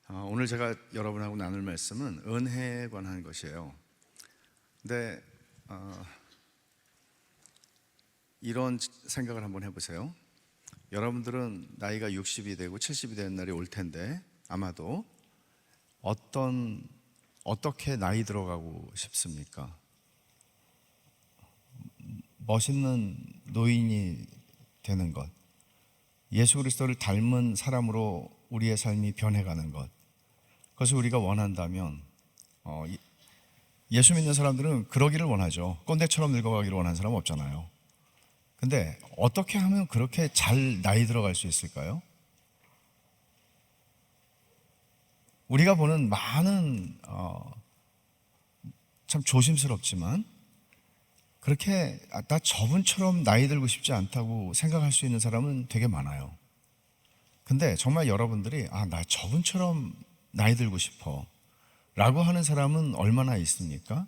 오늘 제가 여러분하고 나눌 말씀은 은혜에 관한 것이에요. 근데 이런 생각을 한번 해보세요. 여러분들은 나이가 60이 되고 70이 되는 날이 올 텐데 아마도 어떻게 나이 들어가고 싶습니까? 멋있는 노인이 되는 것, 예수 그리스도를 닮은 사람으로 우리의 삶이 변해가는 것, 그것을 우리가 원한다면 예수 믿는 사람들은 그러기를 원하죠. 꼰대처럼 늙어가기를 원하는 사람은 없잖아요. 근데 어떻게 하면 그렇게 잘 나이 들어갈 수 있을까요? 우리가 보는 많은 참 조심스럽지만 그렇게 나 저분처럼 나이 들고 싶지 않다고 생각할 수 있는 사람은 되게 많아요. 근데 정말 여러분들이 나 저분처럼 나이 들고 싶어 라고 하는 사람은 얼마나 있습니까?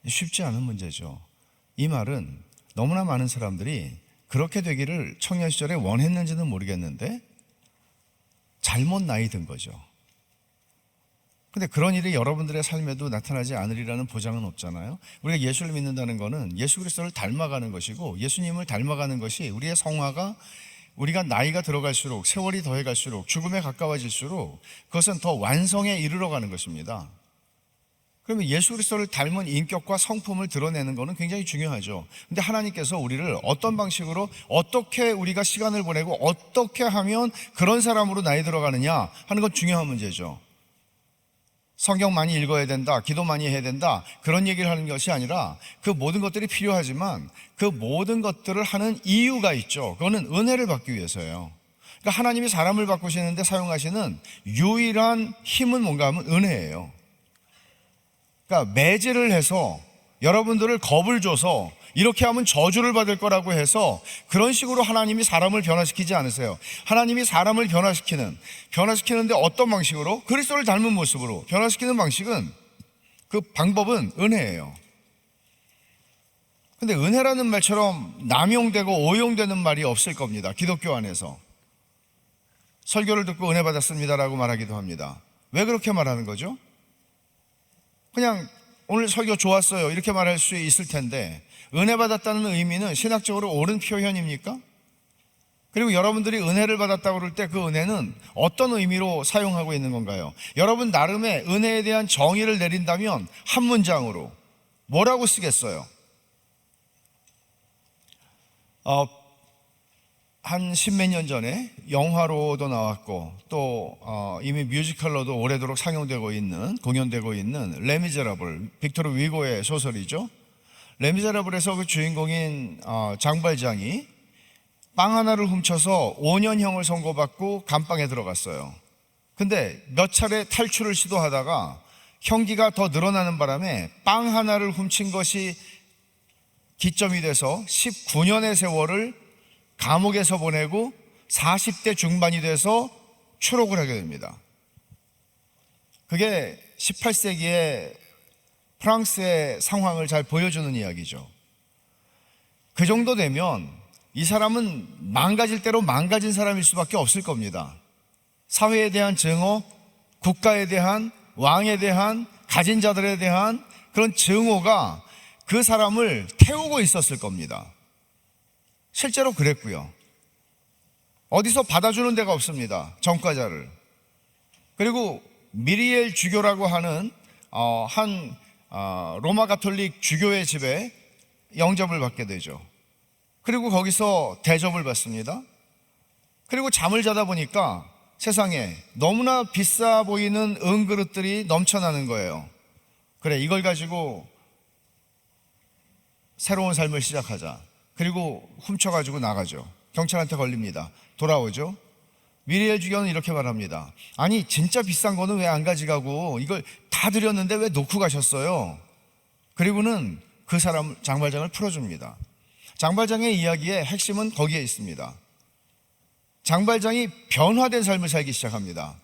쉽지 않은 문제죠. 이 말은 너무나 많은 사람들이 그렇게 되기를 청년 시절에 원했는지는 모르겠는데 잘못 나이 든 거죠. 근데 그런 일이 여러분들의 삶에도 나타나지 않으리라는 보장은 없잖아요. 우리가 예수를 믿는다는 것은 예수 그리스도를 닮아가는 것이고, 예수님을 닮아가는 것이 우리의 성화가 우리가 나이가 들어갈수록, 세월이 더해갈수록, 죽음에 가까워질수록 그것은 더 완성에 이르러 가는 것입니다. 그러면 예수 그리스도를 닮은 인격과 성품을 드러내는 것은 굉장히 중요하죠. 근데 하나님께서 우리를 어떤 방식으로, 어떻게 우리가 시간을 보내고 어떻게 하면 그런 사람으로 나이 들어가느냐 하는 건 중요한 문제죠. 성경 많이 읽어야 된다, 기도 많이 해야 된다, 그런 얘기를 하는 것이 아니라 그 모든 것들이 필요하지만 그 모든 것들을 하는 이유가 있죠. 그거는 은혜를 받기 위해서예요. 그러니까 하나님이 사람을 바꾸시는데 사용하시는 유일한 힘은 뭔가 하면 은혜예요. 그러니까 매질을 해서 여러분들을 겁을 줘서 이렇게 하면 저주를 받을 거라고 해서 그런 식으로 하나님이 사람을 변화시키지 않으세요. 하나님이 사람을 변화시키는데 어떤 방식으로? 그리스도를 닮은 모습으로 변화시키는 방식은, 그 방법은 은혜예요. 근데 은혜라는 말처럼 남용되고 오용되는 말이 없을 겁니다. 기독교 안에서 설교를 듣고 은혜 받았습니다라고 말하기도 합니다. 왜 그렇게 말하는 거죠? 그냥 오늘 설교 좋았어요 이렇게 말할 수 있을 텐데, 은혜 받았다는 의미는 신학적으로 옳은 표현입니까? 그리고 여러분들이 은혜를 받았다고 그럴 때 그 은혜는 어떤 의미로 사용하고 있는 건가요? 여러분 나름의 은혜에 대한 정의를 내린다면 한 문장으로 뭐라고 쓰겠어요? 한 십몇 년 전에 영화로도 나왔고 또 이미 뮤지컬로도 오래도록 상영되고 있는, 공연되고 있는 레미제라블, 빅토르 위고의 소설이죠. 레미제라블에서 그 주인공인 장발장이 빵 하나를 훔쳐서 5년형을 선고받고 감방에 들어갔어요. 근데 몇 차례 탈출을 시도하다가 형기가 더 늘어나는 바람에 빵 하나를 훔친 것이 기점이 돼서 19년의 세월을 감옥에서 보내고 40대 중반이 돼서 추록을 하게 됩니다. 그게 18세기의 프랑스의 상황을 잘 보여주는 이야기죠. 그 정도 되면 이 사람은 망가질 대로 망가진 사람일 수밖에 없을 겁니다. 사회에 대한 증오, 국가에 대한, 왕에 대한, 가진 자들에 대한 그런 증오가 그 사람을 태우고 있었을 겁니다. 실제로 그랬고요. 어디서 받아주는 데가 없습니다. 전과자를. 그리고 미리엘 주교라고 하는 로마 가톨릭 주교의 집에 영접을 받게 되죠. 그리고 거기서 대접을 받습니다. 그리고 잠을 자다 보니까 세상에 너무나 비싸 보이는 은그릇들이 넘쳐나는 거예요. 그래, 이걸 가지고 새로운 삶을 시작하자. 그리고 훔쳐가지고 나가죠. 경찰한테 걸립니다. 돌아오죠. 미리엘 주교는 이렇게 말합니다. 아니 진짜 비싼 거는 왜 안 가져가고 이걸 다 드렸는데 왜 놓고 가셨어요? 그리고는 그 사람 장발장을 풀어줍니다. 장발장의 이야기의 핵심은 거기에 있습니다. 장발장이 변화된 삶을 살기 시작합니다.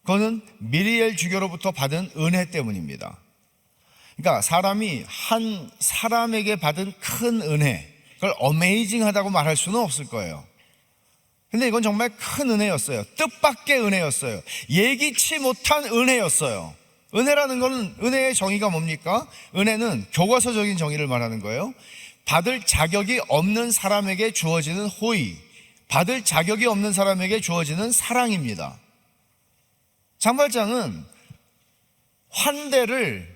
그거는 미리엘 주교로부터 받은 은혜 때문입니다. 그러니까 사람이 한 사람에게 받은 큰 은혜, 그걸 어메이징하다고 말할 수는 없을 거예요. 근데 이건 정말 큰 은혜였어요. 뜻밖의 은혜였어요. 예기치 못한 은혜였어요. 은혜라는 것은, 은혜의 정의가 뭡니까? 은혜는 교과서적인 정의를 말하는 거예요. 받을 자격이 없는 사람에게 주어지는 호의, 받을 자격이 없는 사람에게 주어지는 사랑입니다. 장발장은 환대를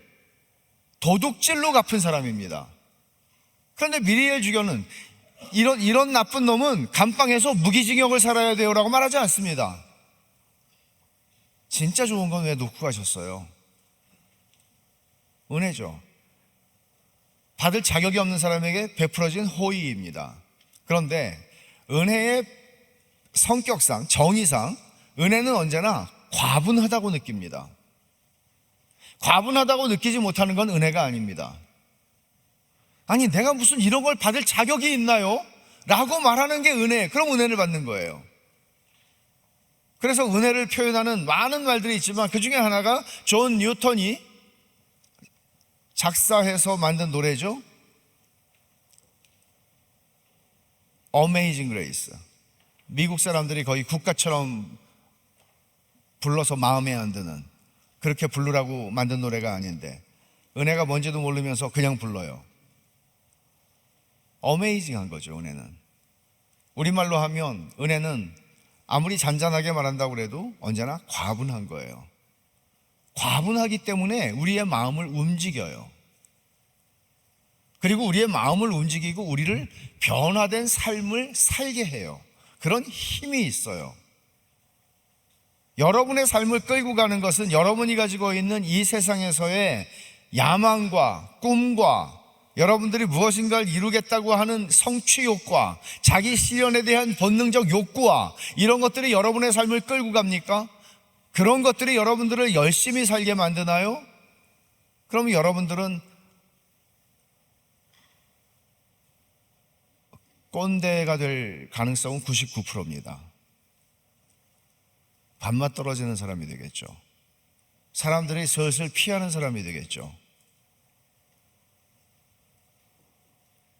도둑질로 갚은 사람입니다. 그런데 미리엘 주교는 이런 나쁜 놈은 감방에서 무기징역을 살아야 돼요 라고 말하지 않습니다. 진짜 좋은 건 왜 놓고 가셨어요? 은혜죠. 받을 자격이 없는 사람에게 베풀어진 호의입니다. 그런데 은혜의 성격상, 정의상 은혜는 언제나 과분하다고 느낍니다. 과분하다고 느끼지 못하는 건 은혜가 아닙니다. 아니, 내가 무슨 이런 걸 받을 자격이 있나요? 라고 말하는 게 은혜. 그럼 은혜를 받는 거예요. 그래서 은혜를 표현하는 많은 말들이 있지만 그 중에 하나가 존 뉴턴이 작사해서 만든 노래죠. Amazing Grace. 미국 사람들이 거의 국가처럼 불러서 마음에 안 드는, 그렇게 부르라고 만든 노래가 아닌데 은혜가 뭔지도 모르면서 그냥 불러요. 어메이징한 거죠. 은혜는, 우리말로 하면 은혜는 아무리 잔잔하게 말한다고 해도 언제나 과분한 거예요. 과분하기 때문에 우리의 마음을 움직여요. 그리고 우리의 마음을 움직이고 우리를 변화된 삶을 살게 해요. 그런 힘이 있어요. 여러분의 삶을 끌고 가는 것은 여러분이 가지고 있는 이 세상에서의 야망과 꿈과 여러분들이 무엇인가를 이루겠다고 하는 성취욕과 자기 실현에 대한 본능적 욕구와 이런 것들이 여러분의 삶을 끌고 갑니까? 그런 것들이 여러분들을 열심히 살게 만드나요? 그럼 여러분들은 꼰대가 될 가능성은 99%입니다. 밥맛 떨어지는 사람이 되겠죠. 사람들이 슬슬 피하는 사람이 되겠죠.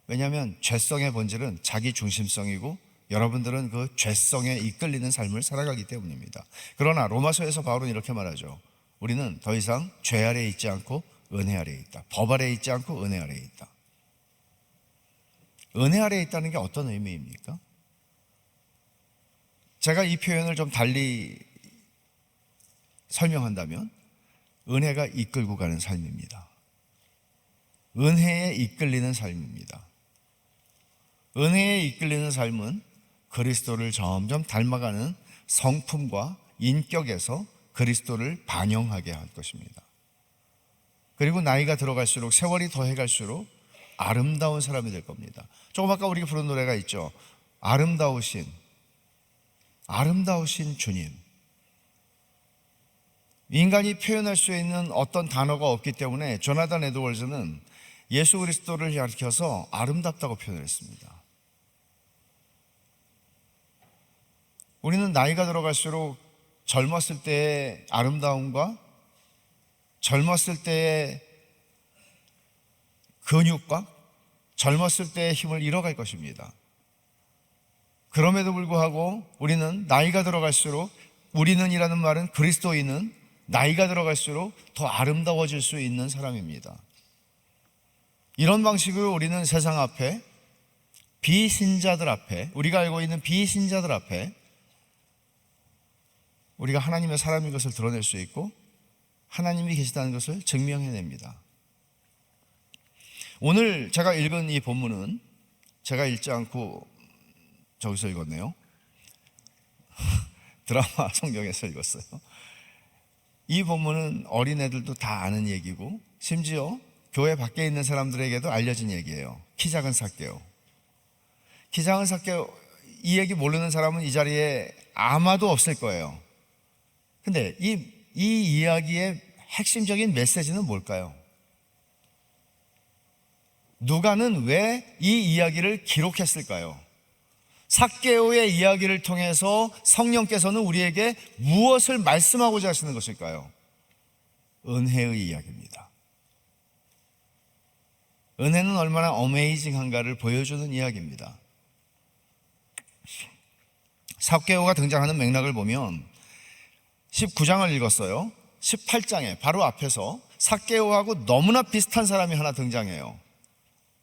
왜냐하면 죄성의 본질은 자기 중심성이고 여러분들은 그 죄성에 이끌리는 삶을 살아가기 때문입니다. 그러나 로마서에서 바울은 이렇게 말하죠. 우리는 더 이상 죄 아래에 있지 않고 은혜 아래에 있다. 법 아래에 있지 않고 은혜 아래에 있다. 은혜 아래에 있다는 게 어떤 의미입니까? 제가 이 표현을 좀 달리 설명한다면 은혜가 이끌고 가는 삶입니다. 은혜에 이끌리는 삶입니다. 은혜에 이끌리는 삶은 그리스도를 점점 닮아가는 성품과 인격에서 그리스도를 반영하게 할 것입니다. 그리고 나이가 들어갈수록, 세월이 더해갈수록 아름다운 사람이 될 겁니다. 조금 아까 우리가 부른 노래가 있죠. 아름다우신 주님. 인간이 표현할 수 있는 어떤 단어가 없기 때문에 조나단 에드워즈는 예수 그리스도를 가리켜서 아름답다고 표현을 했습니다. 우리는 나이가 들어갈수록 젊었을 때의 아름다움과 젊었을 때의 근육과 젊었을 때의 힘을 잃어갈 것입니다. 그럼에도 불구하고 우리는 나이가 들어갈수록, 우리는이라는 말은 그리스도인은 나이가 들어갈수록 더 아름다워질 수 있는 사람입니다. 이런 방식으로 우리는 세상 앞에, 비신자들 앞에, 우리가 알고 있는 비신자들 앞에 우리가 하나님의 사람인 것을 드러낼 수 있고 하나님이 계시다는 것을 증명해냅니다. 오늘 제가 읽은 이 본문은 제가 읽지 않고 저기서 읽었네요. 드라마 성경에서 읽었어요. 이 본문은 어린애들도 다 아는 얘기고 심지어 교회 밖에 있는 사람들에게도 알려진 얘기예요. 키 작은 삭개오. 키 작은 삭개오, 이 얘기 모르는 사람은 이 자리에 아마도 없을 거예요. 근데 이 이야기의 핵심적인 메시지는 뭘까요? 누가는 왜 이 이야기를 기록했을까요? 삭개오의 이야기를 통해서 성령께서는 우리에게 무엇을 말씀하고자 하시는 것일까요? 은혜의 이야기입니다. 은혜는 얼마나 어메이징한가를 보여주는 이야기입니다. 삭개오가 등장하는 맥락을 보면 19장을 읽었어요. 18장에 바로 앞에서 삭개오하고 너무나 비슷한 사람이 하나 등장해요.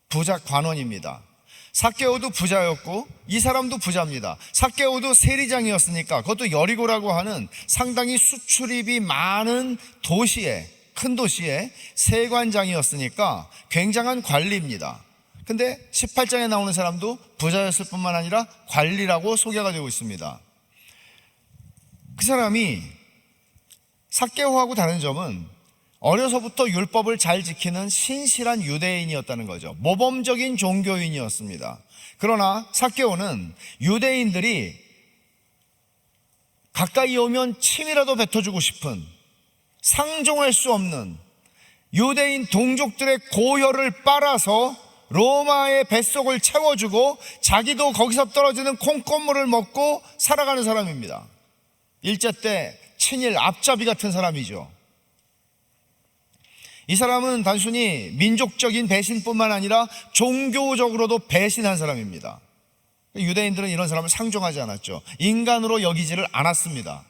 부자 관원입니다. 삭개오도 부자였고 이 사람도 부자입니다. 삭개오도 세리장이었으니까, 그것도 여리고라고 하는 상당히 수출입이 많은 도시에, 큰 도시의 세관장이었으니까 굉장한 관리입니다. 근데 18장에 나오는 사람도 부자였을 뿐만 아니라 관리라고 소개가 되고 있습니다. 그 사람이 삭개오하고 다른 점은 어려서부터 율법을 잘 지키는 신실한 유대인이었다는 거죠. 모범적인 종교인이었습니다. 그러나 삭개오는 유대인들이 가까이 오면 침이라도 뱉어주고 싶은, 상종할 수 없는 유대인 동족들의 고혈을 빨아서 로마의 뱃속을 채워주고 자기도 거기서 떨어지는 콩고물을 먹고 살아가는 사람입니다. 일제 때 친일 앞잡이 같은 사람이죠. 이 사람은 단순히 민족적인 배신뿐만 아니라 종교적으로도 배신한 사람입니다. 유대인들은 이런 사람을 상종하지 않았죠. 인간으로 여기지를 않았습니다.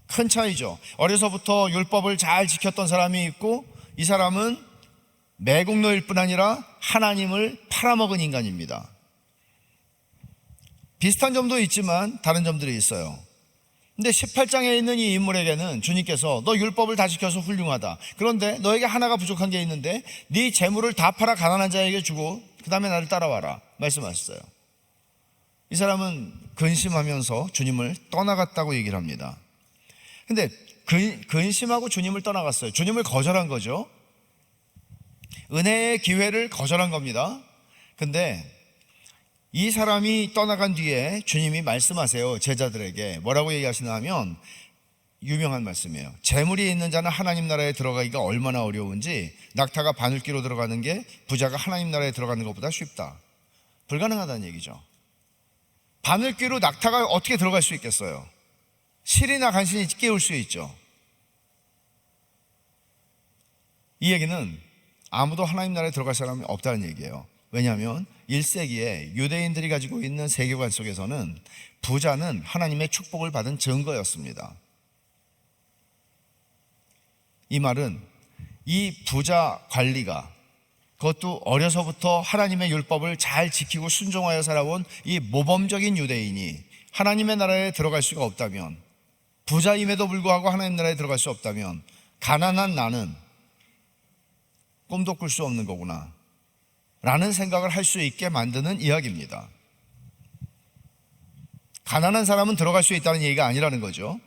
큰 차이죠. 어려서부터 율법을 잘 지켰던 사람이 있고, 이 사람은 매국노일 뿐 아니라 하나님을 팔아먹은 인간입니다. 비슷한 점도 있지만 다른 점들이 있어요. 근데 18장에 있는 이 인물에게는 주님께서 너 율법을 다 지켜서 훌륭하다, 그런데 너에게 하나가 부족한 게 있는데 네 재물을 다 팔아 가난한 자에게 주고 그 다음에 나를 따라와라 말씀하셨어요. 이 사람은 근심하면서 주님을 떠나갔다고 얘기를 합니다. 근데 근심하고 주님을 떠나갔어요. 주님을 거절한 거죠. 은혜의 기회를 거절한 겁니다. 근데 이 사람이 떠나간 뒤에 주님이 말씀하세요. 제자들에게 뭐라고 얘기하시나 하면 유명한 말씀이에요. 재물이 있는 자는 하나님 나라에 들어가기가 얼마나 어려운지 낙타가 바늘귀로 들어가는 게 부자가 하나님 나라에 들어가는 것보다 쉽다. 불가능하다는 얘기죠. 바늘귀로 낙타가 어떻게 들어갈 수 있겠어요? 실이나 간신히 끼울 수 있죠. 이 얘기는 아무도 하나님 나라에 들어갈 사람이 없다는 얘기예요. 왜냐하면 1세기에 유대인들이 가지고 있는 세계관 속에서는 부자는 하나님의 축복을 받은 증거였습니다. 이 말은 이 부자 관리가, 그것도 어려서부터 하나님의 율법을 잘 지키고 순종하여 살아온 이 모범적인 유대인이 하나님의 나라에 들어갈 수가 없다면, 부자임에도 불구하고 하나님 나라에 들어갈 수 없다면 가난한 나는 꿈도 꿀 수 없는 거구나 라는 생각을 할 수 있게 만드는 이야기입니다. 가난한 사람은 들어갈 수 있다는 얘기가 아니라는 거죠.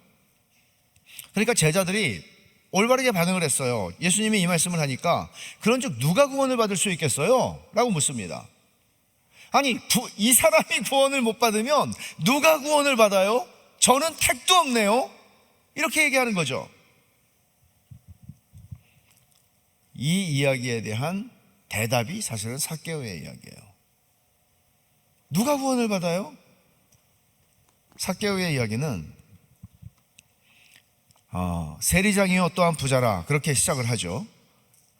그러니까 제자들이 올바르게 반응을 했어요. 예수님이 이 말씀을 하니까 그런 즉 누가 구원을 받을 수 있겠어요? 라고 묻습니다. 아니 이 사람이 구원을 못 받으면 누가 구원을 받아요? 저는 택도 없네요. 이렇게 얘기하는 거죠. 이 이야기에 대한 대답이 사실은 삭개오의 이야기예요. 누가 구원을 받아요? 삭개오의 이야기는 세리장이요 또한 부자라, 그렇게 시작을 하죠.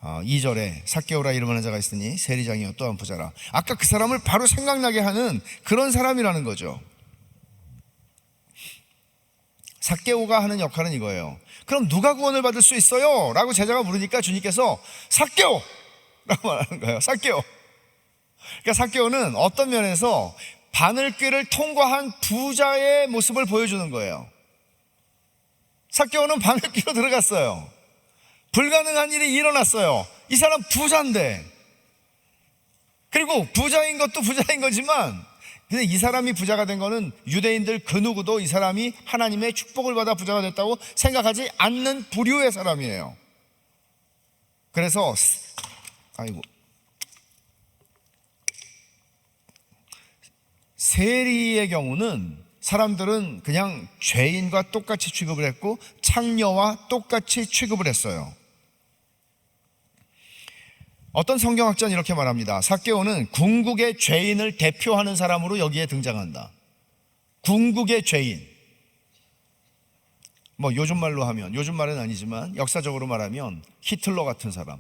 2절에 삭개오라 이름하는 자가 있으니 세리장이요 또한 부자라. 아까 그 사람을 바로 생각나게 하는 그런 사람이라는 거죠. 삭개오가 하는 역할은 이거예요. 그럼 누가 구원을 받을 수 있어요? 라고 제자가 물으니까 주님께서 삭개오! 라고 말하는 거예요. 삭개오. 그러니까 삭개오는 어떤 면에서 바늘귀를 통과한 부자의 모습을 보여주는 거예요. 삭개오는 바늘귀로 들어갔어요. 불가능한 일이 일어났어요. 이 사람 부자인데, 그리고 부자인 것도 부자인 거지만, 근데 이 사람이 부자가 된 거는 유대인들 그 누구도 이 사람이 하나님의 축복을 받아 부자가 됐다고 생각하지 않는 부류의 사람이에요. 그래서 세리의 경우는 사람들은 그냥 죄인과 똑같이 취급을 했고 창녀와 똑같이 취급을 했어요. 어떤 성경학자는 이렇게 말합니다. 삭개오는 궁극의 죄인을 대표하는 사람으로 여기에 등장한다. 궁극의 죄인. 요즘 말로 하면, 요즘 말은 아니지만 역사적으로 말하면 히틀러 같은 사람,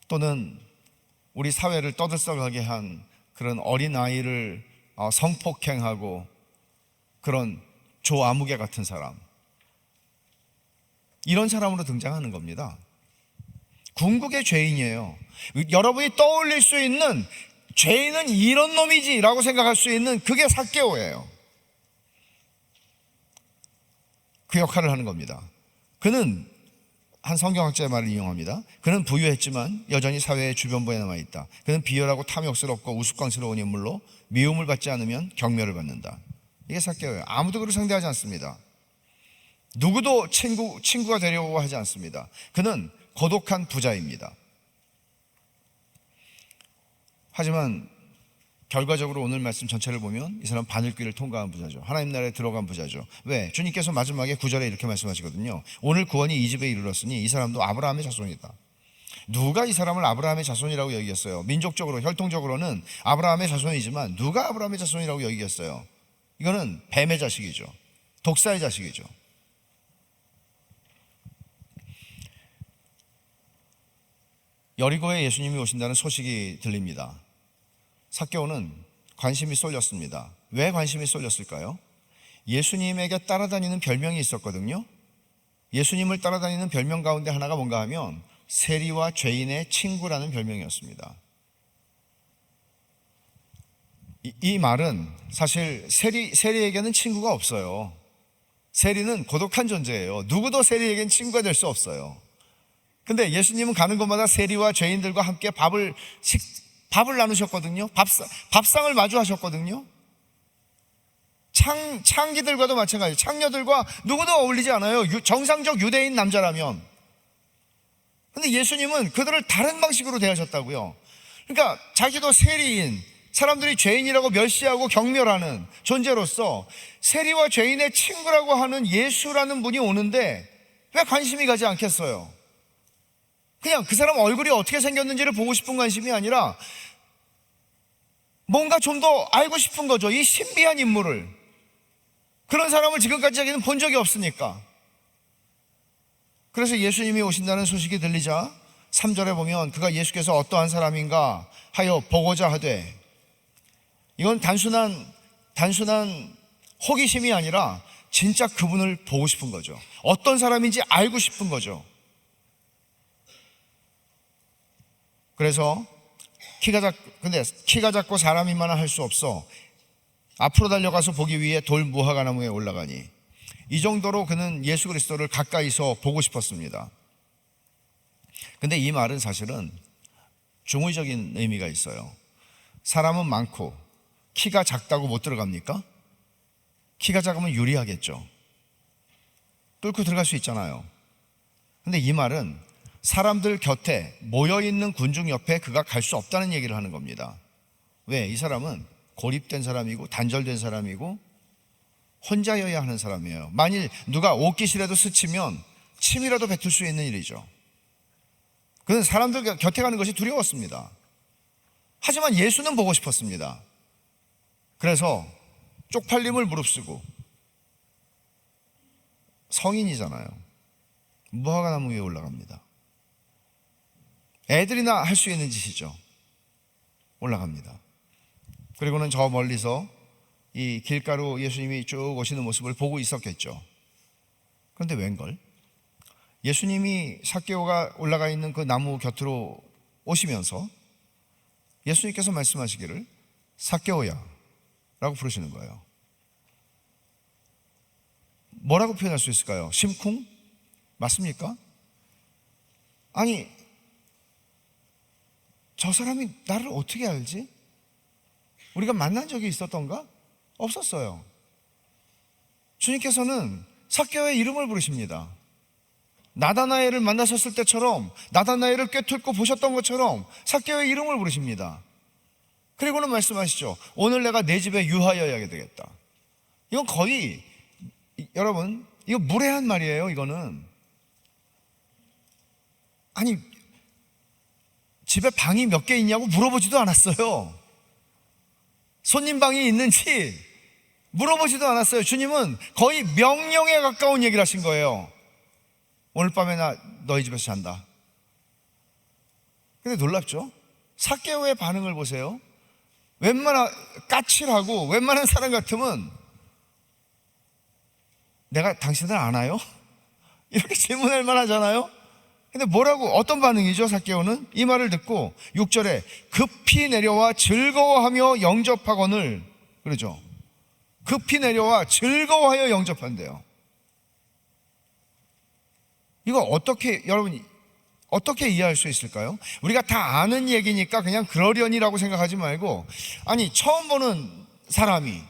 또는 우리 사회를 떠들썩하게 한 그런 어린아이를 성폭행하고 그런 조아무개 같은 사람, 이런 사람으로 등장하는 겁니다. 궁극의 죄인이에요. 여러분이 떠올릴 수 있는 죄인은 이런 놈이지 라고 생각할 수 있는 그게 삭개오예요. 그 역할을 하는 겁니다. 그는 한 성경학자의 말을 인용합니다. 그는 부유했지만 여전히 사회의 주변부에 남아있다. 그는 비열하고 탐욕스럽고 우스꽝스러운 인물로 미움을 받지 않으면 경멸을 받는다. 이게 삭개오예요. 아무도 그를 상대하지 않습니다. 누구도 친구가 되려고 하지 않습니다. 그는 고독한 부자입니다. 하지만 결과적으로 오늘 말씀 전체를 보면 이 사람 바늘귀를 통과한 부자죠. 하나님 나라에 들어간 부자죠. 왜? 주님께서 마지막에 9절에 이렇게 말씀하시거든요. 오늘 구원이 이 집에 이르렀으니 이 사람도 아브라함의 자손이다. 누가 이 사람을 아브라함의 자손이라고 여기겠어요? 민족적으로, 혈통적으로는 아브라함의 자손이지만 누가 아브라함의 자손이라고 여기겠어요? 이거는 뱀의 자식이죠. 독사의 자식이죠. 여리고에 예수님이 오신다는 소식이 들립니다. 삭개오는 관심이 쏠렸습니다. 왜 관심이 쏠렸을까요? 예수님에게 따라다니는 별명이 있었거든요. 예수님을 따라다니는 별명 가운데 하나가 뭔가 하면 세리와 죄인의 친구라는 별명이었습니다. 이 말은 사실 세리에게는 친구가 없어요. 세리는 고독한 존재예요. 누구도 세리에게는 친구가 될 수 없어요. 근데 예수님은 가는 곳마다 세리와 죄인들과 함께 밥을 나누셨거든요. 밥상을 마주하셨거든요. 창기들과도 마찬가지예요. 창녀들과 누구도 어울리지 않아요. 정상적 유대인 남자라면. 근데 예수님은 그들을 다른 방식으로 대하셨다고요. 그러니까 자기도 세리인, 사람들이 죄인이라고 멸시하고 경멸하는 존재로서 세리와 죄인의 친구라고 하는 예수라는 분이 오는데 왜 관심이 가지 않겠어요? 그냥 그 사람 얼굴이 어떻게 생겼는지를 보고 싶은 관심이 아니라 뭔가 좀 더 알고 싶은 거죠. 이 신비한 인물을. 그런 사람을 지금까지 자기는 본 적이 없으니까. 그래서 예수님이 오신다는 소식이 들리자 3절에 보면 그가 예수께서 어떠한 사람인가 하여 보고자 하되, 이건 단순한 호기심이 아니라 진짜 그분을 보고 싶은 거죠. 어떤 사람인지 알고 싶은 거죠. 그래서 근데 키가 작고 사람이만은 할 수 없어 앞으로 달려가서 보기 위해 돌 무화과나무에 올라가니, 이 정도로 그는 예수 그리스도를 가까이서 보고 싶었습니다. 근데 이 말은 사실은 중의적인 의미가 있어요. 사람은 많고 키가 작다고 못 들어갑니까? 키가 작으면 유리하겠죠. 뚫고 들어갈 수 있잖아요. 근데 이 말은 사람들 곁에 모여있는 군중 옆에 그가 갈 수 없다는 얘기를 하는 겁니다. 왜? 이 사람은 고립된 사람이고 단절된 사람이고 혼자여야 하는 사람이에요. 만일 누가 옷깃이라도 스치면 침이라도 뱉을 수 있는 일이죠. 그는 사람들 곁에 가는 것이 두려웠습니다. 하지만 예수는 보고 싶었습니다. 그래서 쪽팔림을 무릅쓰고, 성인이잖아요, 무화과나무 위에 올라갑니다. 애들이나 할 수 있는 짓이죠. 올라갑니다. 그리고는 저 멀리서 이 길가로 예수님이 쭉 오시는 모습을 보고 있었겠죠. 그런데 웬걸, 예수님이 삭개오가 올라가 있는 그 나무 곁으로 오시면서 예수님께서 말씀하시기를 삭개오야 라고 부르시는 거예요. 뭐라고 표현할 수 있을까요? 심쿵? 맞습니까? 아니, 저 사람이 나를 어떻게 알지? 우리가 만난 적이 있었던가? 없었어요. 주님께서는 삭개오의 이름을 부르십니다. 나다나엘을 만나셨을 때처럼, 나다나엘을 꿰뚫고 보셨던 것처럼 삭개오의 이름을 부르십니다. 그리고는 말씀하시죠. 오늘 내가 내 집에 유하여야 되겠다. 이건 거의, 여러분, 이거 무례한 말이에요. 이거는 아니, 집에 방이 몇 개 있냐고 물어보지도 않았어요. 손님 방이 있는지 물어보지도 않았어요. 주님은 거의 명령에 가까운 얘기를 하신 거예요. 오늘 밤에 나 너희 집에서 잔다. 근데 놀랍죠? 삭개오의 반응을 보세요. 까칠하고 웬만한 사람 같으면 내가 당신을 아나요? 이렇게 질문할 만하잖아요. 근데 뭐라고, 어떤 반응이죠? 삭개오는 이 말을 듣고 6절에 급히 내려와 즐거워하며 영접하거늘, 그러죠. 급히 내려와 즐거워하여 영접한대요. 이거 여러분 어떻게 이해할 수 있을까요? 우리가 다 아는 얘기니까 그냥 그러려니라고 생각하지 말고, 아니 처음 보는 사람이,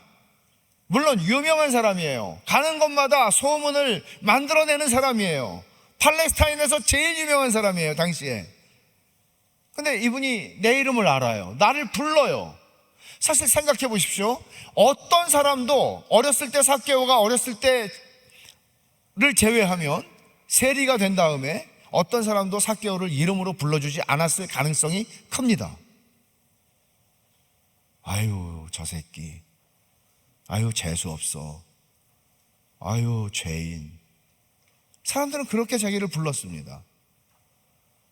물론 유명한 사람이에요. 가는 곳마다 소문을 만들어내는 사람이에요. 팔레스타인에서 제일 유명한 사람이에요, 당시에. 근데 이분이 내 이름을 알아요. 나를 불러요. 사실 생각해 보십시오. 어떤 사람도 어렸을 때, 삭개오가 어렸을 때를 제외하면, 세리가 된 다음에 어떤 사람도 삭개오를 이름으로 불러주지 않았을 가능성이 큽니다. 아유 저 새끼, 아유 재수없어, 아유 죄인. 사람들은 그렇게 자기를 불렀습니다.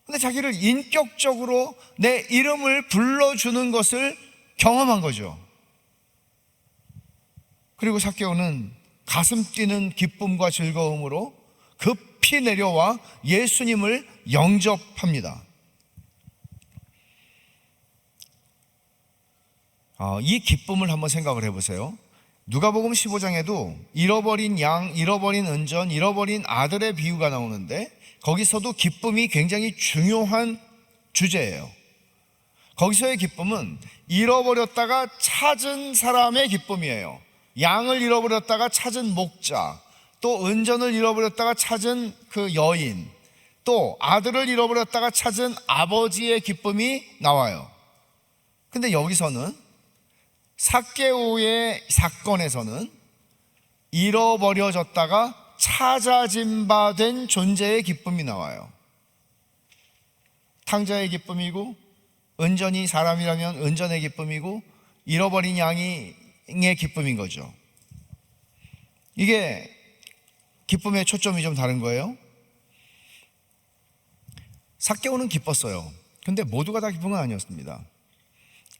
근데 자기를 인격적으로 내 이름을 불러주는 것을 경험한 거죠. 그리고 삭개오는 가슴 뛰는 기쁨과 즐거움으로 급히 내려와 예수님을 영접합니다. 이 기쁨을 한번 생각을 해보세요. 누가복음 15장에도 잃어버린 양, 잃어버린 은전, 잃어버린 아들의 비유가 나오는데, 거기서도 기쁨이 굉장히 중요한 주제예요. 거기서의 기쁨은 잃어버렸다가 찾은 사람의 기쁨이에요. 양을 잃어버렸다가 찾은 목자, 또 은전을 잃어버렸다가 찾은 그 여인, 또 아들을 잃어버렸다가 찾은 아버지의 기쁨이 나와요. 근데 여기서는, 삭개오의 사건에서는 잃어버려졌다가 찾아진 바 된 존재의 기쁨이 나와요. 탕자의 기쁨이고, 은전이 사람이라면 은전의 기쁨이고, 잃어버린 양의 기쁨인 거죠. 이게 기쁨의 초점이 좀 다른 거예요. 삭개오는 기뻤어요. 근데 모두가 다 기쁜 건 아니었습니다.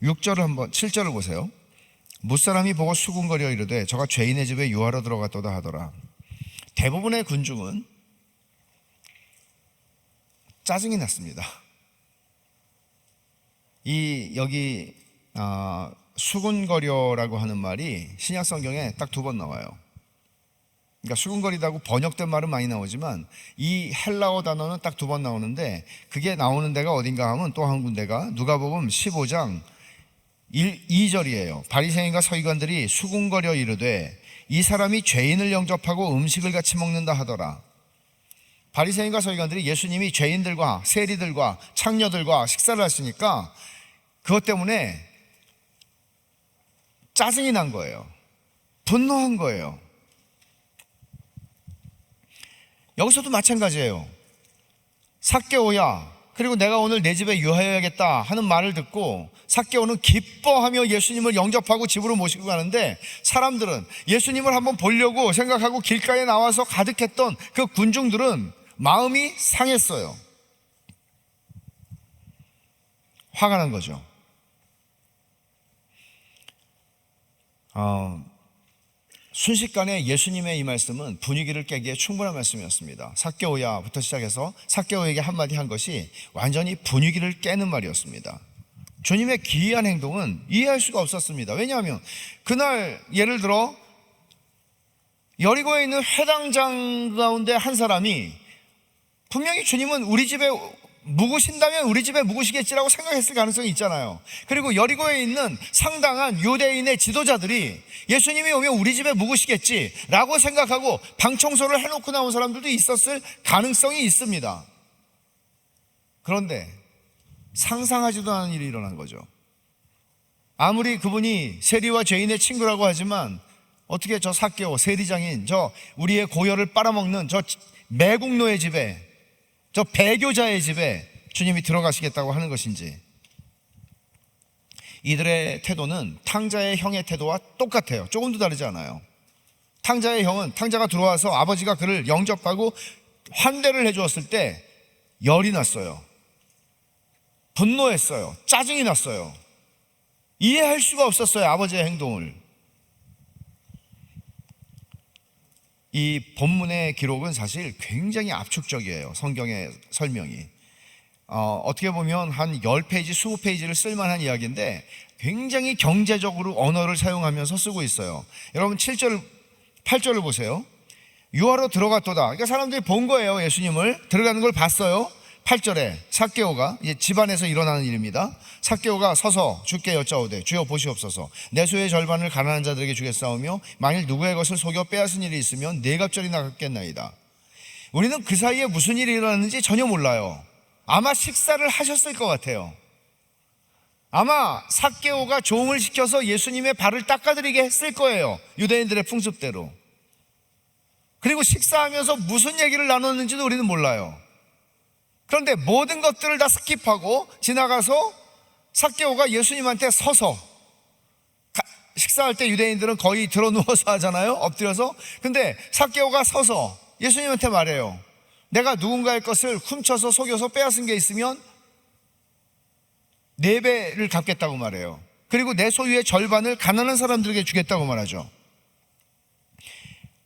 7절을 보세요. 무사람이 보고 수군거려 이르되 저가 죄인의 집에 유하러 들어갔도다 하더라. 대부분의 군중은 짜증이 났습니다. 여기 수군거려라고 하는 말이 신약 성경에 딱 2번 나와요. 그러니까 수군거리다고 번역된 말은 많이 나오지만 이 헬라어 단어는 딱 2번 나오는데, 그게 나오는 데가 어딘가 하면 또 한 군데가 누가복음 15장 2절이에요. 바리새인과 서기관들이 수군거려 이르되 이 사람이 죄인을 영접하고 음식을 같이 먹는다 하더라. 바리새인과 서기관들이 예수님이 죄인들과 세리들과 창녀들과 식사를 하시니까 그것 때문에 짜증이 난 거예요. 분노한 거예요. 여기서도 마찬가지예요. 삭개오야, 그리고 내가 오늘 내 집에 유하여야겠다 하는 말을 듣고 삭개오는 기뻐하며 예수님을 영접하고 집으로 모시고 가는데, 사람들은 예수님을 한번 보려고 생각하고 길가에 나와서 가득했던 그 군중들은 마음이 상했어요. 화가 난 거죠. 순식간에 예수님의 이 말씀은 분위기를 깨기에 충분한 말씀이었습니다. 삭개오야부터 시작해서 삭개오에게 한마디 한 것이 완전히 분위기를 깨는 말이었습니다. 주님의 기이한 행동은 이해할 수가 없었습니다. 왜냐하면 그날 예를 들어 여리고에 있는 회당장 가운데 한 사람이 분명히 주님은 우리 집에 묵으신다면 우리 집에 묵으시겠지라고 생각했을 가능성이 있잖아요. 그리고 여리고에 있는 상당한 유대인의 지도자들이 예수님이 오면 우리 집에 묵으시겠지라고 생각하고 방 청소를 해놓고 나온 사람들도 있었을 가능성이 있습니다. 그런데 상상하지도 않은 일이 일어난 거죠. 아무리 그분이 세리와 죄인의 친구라고 하지만 어떻게 저 삭개오, 세리장인, 저 우리의 고열을 빨아먹는 저 매국노의 집에, 저 배교자의 집에 주님이 들어가시겠다고 하는 것인지. 이들의 태도는 탕자의 형의 태도와 똑같아요. 조금도 다르지 않아요. 탕자의 형은 탕자가 들어와서 아버지가 그를 영접하고 환대를 해주었을 때 열이 났어요. 분노했어요. 짜증이 났어요. 이해할 수가 없었어요, 아버지의 행동을. 이 본문의 기록은 사실 굉장히 압축적이에요. 성경의 설명이 어떻게 보면 한 10페이지, 20페이지를 쓸만한 이야기인데 굉장히 경제적으로 언어를 사용하면서 쓰고 있어요. 여러분 7절, 8절을 보세요. 유하로 들어갔도다. 그러니까 사람들이 본 거예요. 예수님을 들어가는 걸 봤어요. 8절에 삭개오가, 이제 집안에서 일어나는 일입니다. 삭개오가 서서 주께 여짜오되 주여 보시옵소서, 내 소유의 절반을 가난한 자들에게 주겠사오며 만일 누구의 것을 속여 빼앗은 일이 있으면 네 갑절이나 갚겠나이다. 우리는 그 사이에 무슨 일이 일어났는지 전혀 몰라요. 아마 식사를 하셨을 것 같아요. 아마 삭개오가 종을 시켜서 예수님의 발을 닦아드리게 했을 거예요, 유대인들의 풍습대로. 그리고 식사하면서 무슨 얘기를 나눴는지도 우리는 몰라요. 그런데 모든 것들을 다 스킵하고 지나가서 삭개오가 예수님한테 서서, 식사할 때 유대인들은 거의 들어 누워서 하잖아요, 엎드려서. 근데 삭개오가 서서 예수님한테 말해요. 내가 누군가의 것을 훔쳐서 속여서 빼앗은 게 있으면 4배를 갚겠다고 말해요. 그리고 내 소유의 절반을 가난한 사람들에게 주겠다고 말하죠.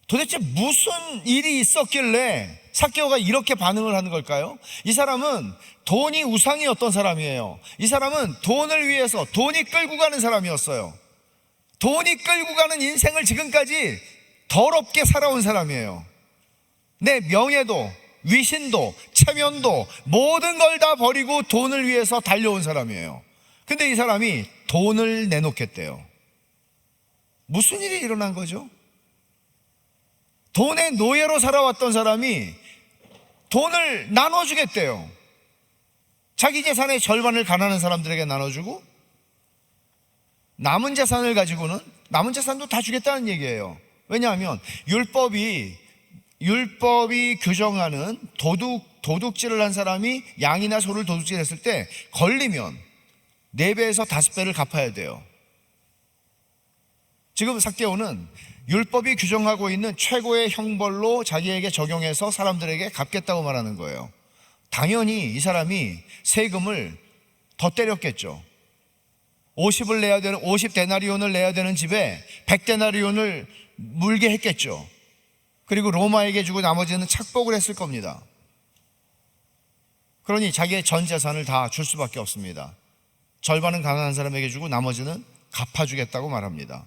도대체 무슨 일이 있었길래 삭개오가 이렇게 반응을 하는 걸까요? 이 사람은 돈이 우상이었던 사람이에요. 이 사람은 돈을 위해서 돈이 끌고 가는 사람이었어요. 돈이 끌고 가는 인생을 지금까지 더럽게 살아온 사람이에요. 내 명예도 위신도 체면도 모든 걸 다 버리고 돈을 위해서 달려온 사람이에요. 근데 이 사람이 돈을 내놓겠대요. 무슨 일이 일어난 거죠? 돈의 노예로 살아왔던 사람이 돈을 나눠주겠대요. 자기 재산의 절반을 가난한 사람들에게 나눠주고 남은 재산을 가지고는 남은 재산도 다 주겠다는 얘기예요. 왜냐하면 율법이 규정하는 도둑질을 한 사람이 양이나 소를 도둑질했을 때 걸리면 4배에서 5배를 갚아야 돼요. 지금 삭개오는 율법이 규정하고 있는 최고의 형벌로 자기에게 적용해서 사람들에게 갚겠다고 말하는 거예요. 당연히 이 사람이 세금을 더 때렸겠죠. 50데나리온을 내야 되는 집에 100데나리온을 물게 했겠죠. 그리고 로마에게 주고 나머지는 착복을 했을 겁니다. 그러니 자기의 전 재산을 다 줄 수밖에 없습니다. 절반은 가난한 사람에게 주고 나머지는 갚아주겠다고 말합니다.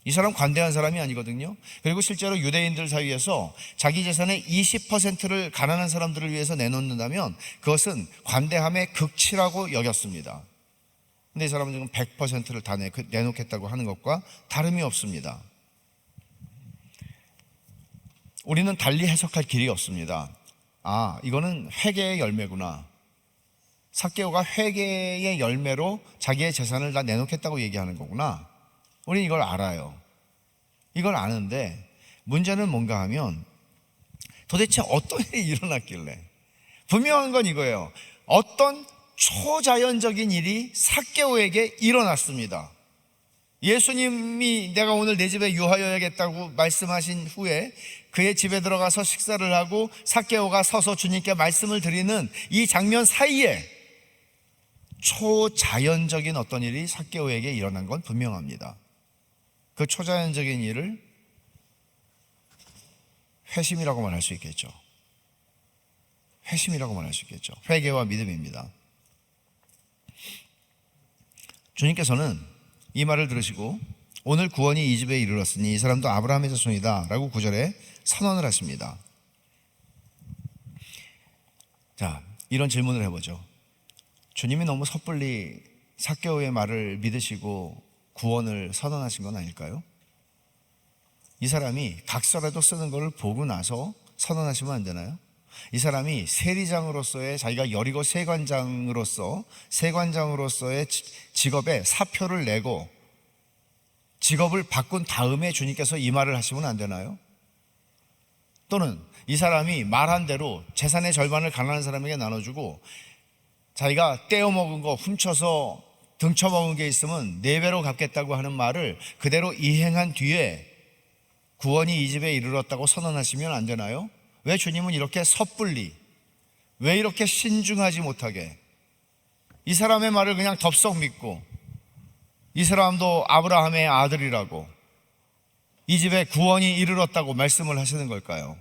이 사람 관대한 사람이 아니거든요. 그리고 실제로 유대인들 사이에서 자기 재산의 20%를 가난한 사람들을 위해서 내놓는다면 그것은 관대함의 극치라고 여겼습니다. 근데 이 사람은 지금 100%를 다 내놓겠다고 하는 것과 다름이 없습니다. 우리는 달리 해석할 길이 없습니다. 이거는 회개의 열매구나. 삭개오가 회개의 열매로 자기의 재산을 다 내놓겠다고 얘기하는 거구나. 우리는 이걸 알아요. 이걸 아는데 문제는 뭔가 하면 도대체 어떤 일이 일어났길래, 분명한 건 이거예요. 어떤 초자연적인 일이 삭개오에게 일어났습니다. 예수님이 내가 오늘 내 집에 유하여야겠다고 말씀하신 후에 그의 집에 들어가서 식사를 하고 삭개오가 서서 주님께 말씀을 드리는 이 장면 사이에 초자연적인 어떤 일이 삭개오에게 일어난 건 분명합니다. 그 초자연적인 일을 회심이라고 말할 수 있겠죠. 회심이라고 말할 수 있겠죠. 회개와 믿음입니다. 주님께서는 이 말을 들으시고 오늘 구원이 이 집에 이르렀으니 이 사람도 아브라함의 자손이다 라고 9절에 선언을 하십니다. 자, 이런 질문을 해보죠. 주님이 너무 섣불리 삭개오의 말을 믿으시고 구원을 선언하신 건 아닐까요? 이 사람이 각서라도 쓰는 걸 보고 나서 선언하시면 안 되나요? 이 사람이 세리장으로서의, 자기가 여리고 세관장으로서의 직업에 사표를 내고 직업을 바꾼 다음에 주님께서 이 말을 하시면 안 되나요? 또는 이 사람이 말한 대로 재산의 절반을 가난한 사람에게 나눠주고 자기가 떼어먹은 거, 훔쳐서 등쳐먹은 게 있으면 4배로 갚겠다고 하는 말을 그대로 이행한 뒤에 구원이 이 집에 이르렀다고 선언하시면 안 되나요? 왜 주님은 이렇게 섣불리, 왜 이렇게 신중하지 못하게 이 사람의 말을 그냥 덥석 믿고 이 사람도 아브라함의 아들이라고 이 집에 구원이 이르렀다고 말씀을 하시는 걸까요?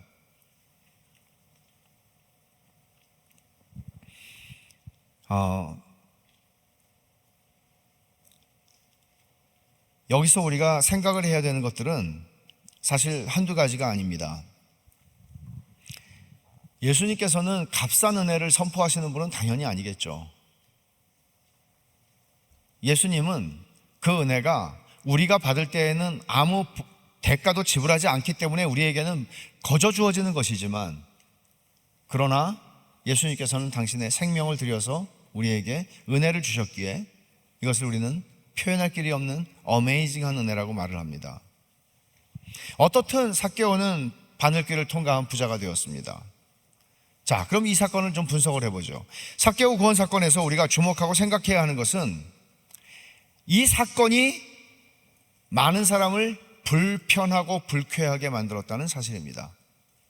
여기서 우리가 생각을 해야 되는 것들은 사실 한두 가지가 아닙니다. 예수님께서는 값싼 은혜를 선포하시는 분은 당연히 아니겠죠. 예수님은 그 은혜가 우리가 받을 때에는 아무 대가도 지불하지 않기 때문에 우리에게는 거저 주어지는 것이지만, 그러나 예수님께서는 당신의 생명을 들여서 우리에게 은혜를 주셨기에 이것을 우리는 표현할 길이 없는 어메이징한 은혜라고 말을 합니다. 어떻든 삭개오는 바늘길을 통과한 부자가 되었습니다. 자, 그럼 이 사건을 좀 분석을 해보죠. 삭개오 구원 사건에서 우리가 주목하고 생각해야 하는 것은 이 사건이 많은 사람을 불편하고 불쾌하게 만들었다는 사실입니다.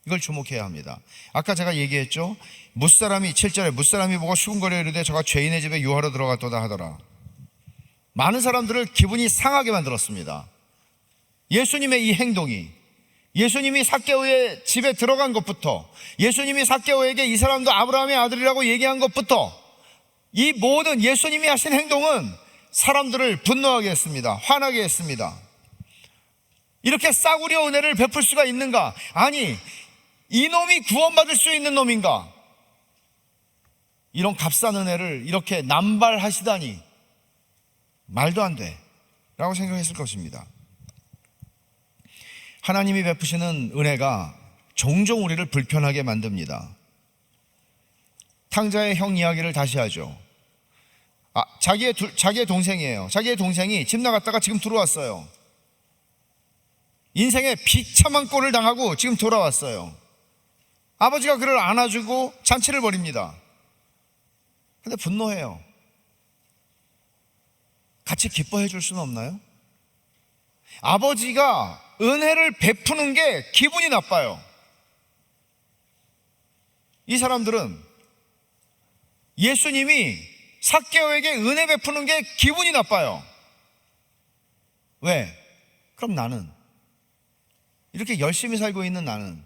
이걸 주목해야 합니다. 아까 제가 얘기했죠. 무사람이 7절에 무사람이 보고 수군거려 이르되 저가 죄인의 집에 유하러 들어갔도다 하더라. 많은 사람들을 기분이 상하게 만들었습니다. 예수님의 이 행동이, 예수님이 삭개오의 집에 들어간 것부터, 예수님이 삭개오에게 이 사람도 아브라함의 아들이라고 얘기한 것부터, 이 모든 예수님이 하신 행동은 사람들을 분노하게 했습니다. 화나게 했습니다. 이렇게 싸구려 은혜를 베풀 수가 있는가? 아니, 이놈이 구원받을 수 있는 놈인가? 이런 값싼 은혜를 이렇게 남발하시다니 말도 안 돼 라고 생각했을 것입니다. 하나님이 베푸시는 은혜가 종종 우리를 불편하게 만듭니다. 탕자의 형 이야기를 다시 하죠. 자기의 동생이에요. 자기의 동생이 집 나갔다가 지금 들어왔어요. 인생에 비참한 꼴을 당하고 지금 돌아왔어요. 아버지가 그를 안아주고 잔치를 벌입니다. 근데 분노해요. 같이 기뻐해 줄 수는 없나요? 아버지가 은혜를 베푸는 게 기분이 나빠요. 이 사람들은 예수님이 삭개오에게 은혜 베푸는 게 기분이 나빠요. 왜? 그럼 나는, 이렇게 열심히 살고 있는 나는,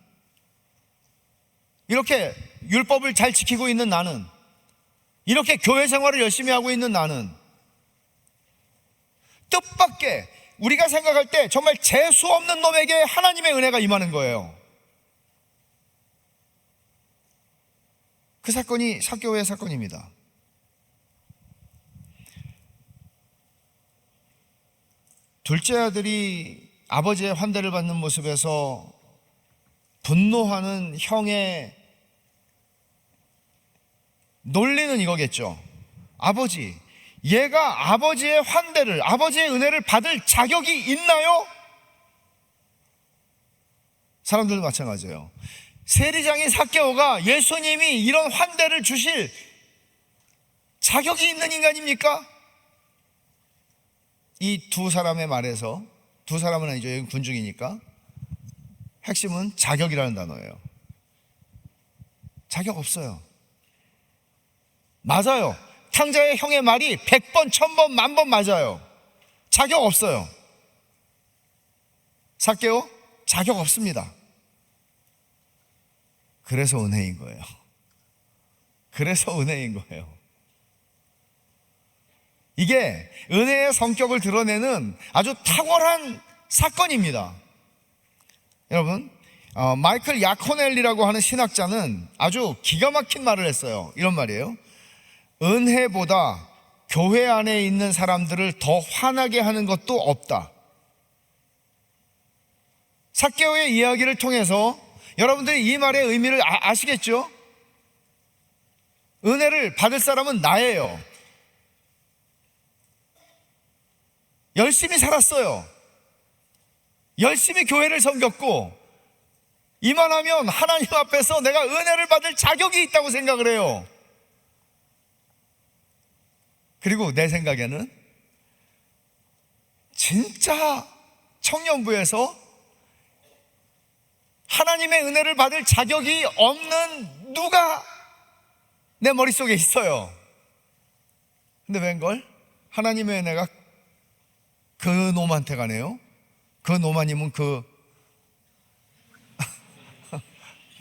이렇게 율법을 잘 지키고 있는 나는, 이렇게 교회 생활을 열심히 하고 있는 나는, 뜻밖의 우리가 생각할 때 정말 재수 없는 놈에게 하나님의 은혜가 임하는 거예요. 그 사건이 삭개오의 사건입니다. 둘째 아들이 아버지의 환대를 받는 모습에서 분노하는 형의 논리는 이거겠죠. 아버지, 얘가 아버지의 환대를, 아버지의 은혜를 받을 자격이 있나요? 사람들도 마찬가지예요. 세리장인 삭개오가 예수님이 이런 환대를 주실 자격이 있는 인간입니까? 이 두 사람의 말에서, 두 사람은 아니죠, 여기 군중이니까, 핵심은 자격이라는 단어예요. 자격 없어요. 맞아요. 탕자의 형의 말이 100번, 1000번, 10,000번 맞아요. 자격 없어요. 삭개오, 자격 없습니다. 그래서 은혜인 거예요. 그래서 은혜인 거예요. 이게 은혜의 성격을 드러내는 아주 탁월한 사건입니다. 여러분, 마이클 야코넬리라고 하는 신학자는 아주 기가 막힌 말을 했어요. 이런 말이에요. 은혜보다 교회 안에 있는 사람들을 더 화나게 하는 것도 없다. 삭개오의 이야기를 통해서 여러분들이 이 말의 의미를 아시겠죠? 은혜를 받을 사람은 나예요. 열심히 살았어요. 열심히 교회를 섬겼고, 이만하면 하나님 앞에서 내가 은혜를 받을 자격이 있다고 생각을 해요. 그리고 내 생각에는 진짜 청년부에서 하나님의 은혜를 받을 자격이 없는 누가 내 머릿속에 있어요. 근데 웬걸? 하나님의 은혜가 그 놈한테 가네요. 그 놈 아니면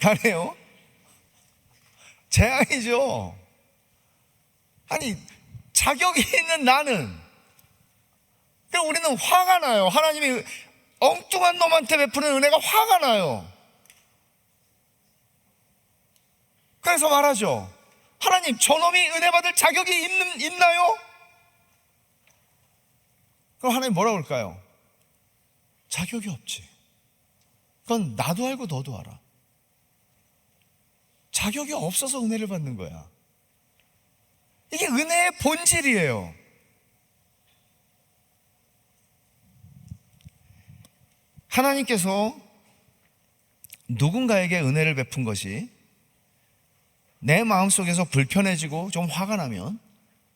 가네요. 재앙이죠. 아니, 자격이 있는 나는, 그럼 우리는 화가 나요. 하나님이 엉뚱한 놈한테 베푸는 은혜가 화가 나요. 그래서 말하죠. 하나님, 저놈이 은혜 받을 자격이 있나요? 그럼 하나님 뭐라고 그럴까요? 자격이 없지. 그건 나도 알고 너도 알아. 자격이 없어서 은혜를 받는 거야. 이게 은혜의 본질이에요. 하나님께서 누군가에게 은혜를 베푼 것이 내 마음속에서 불편해지고 좀 화가 나면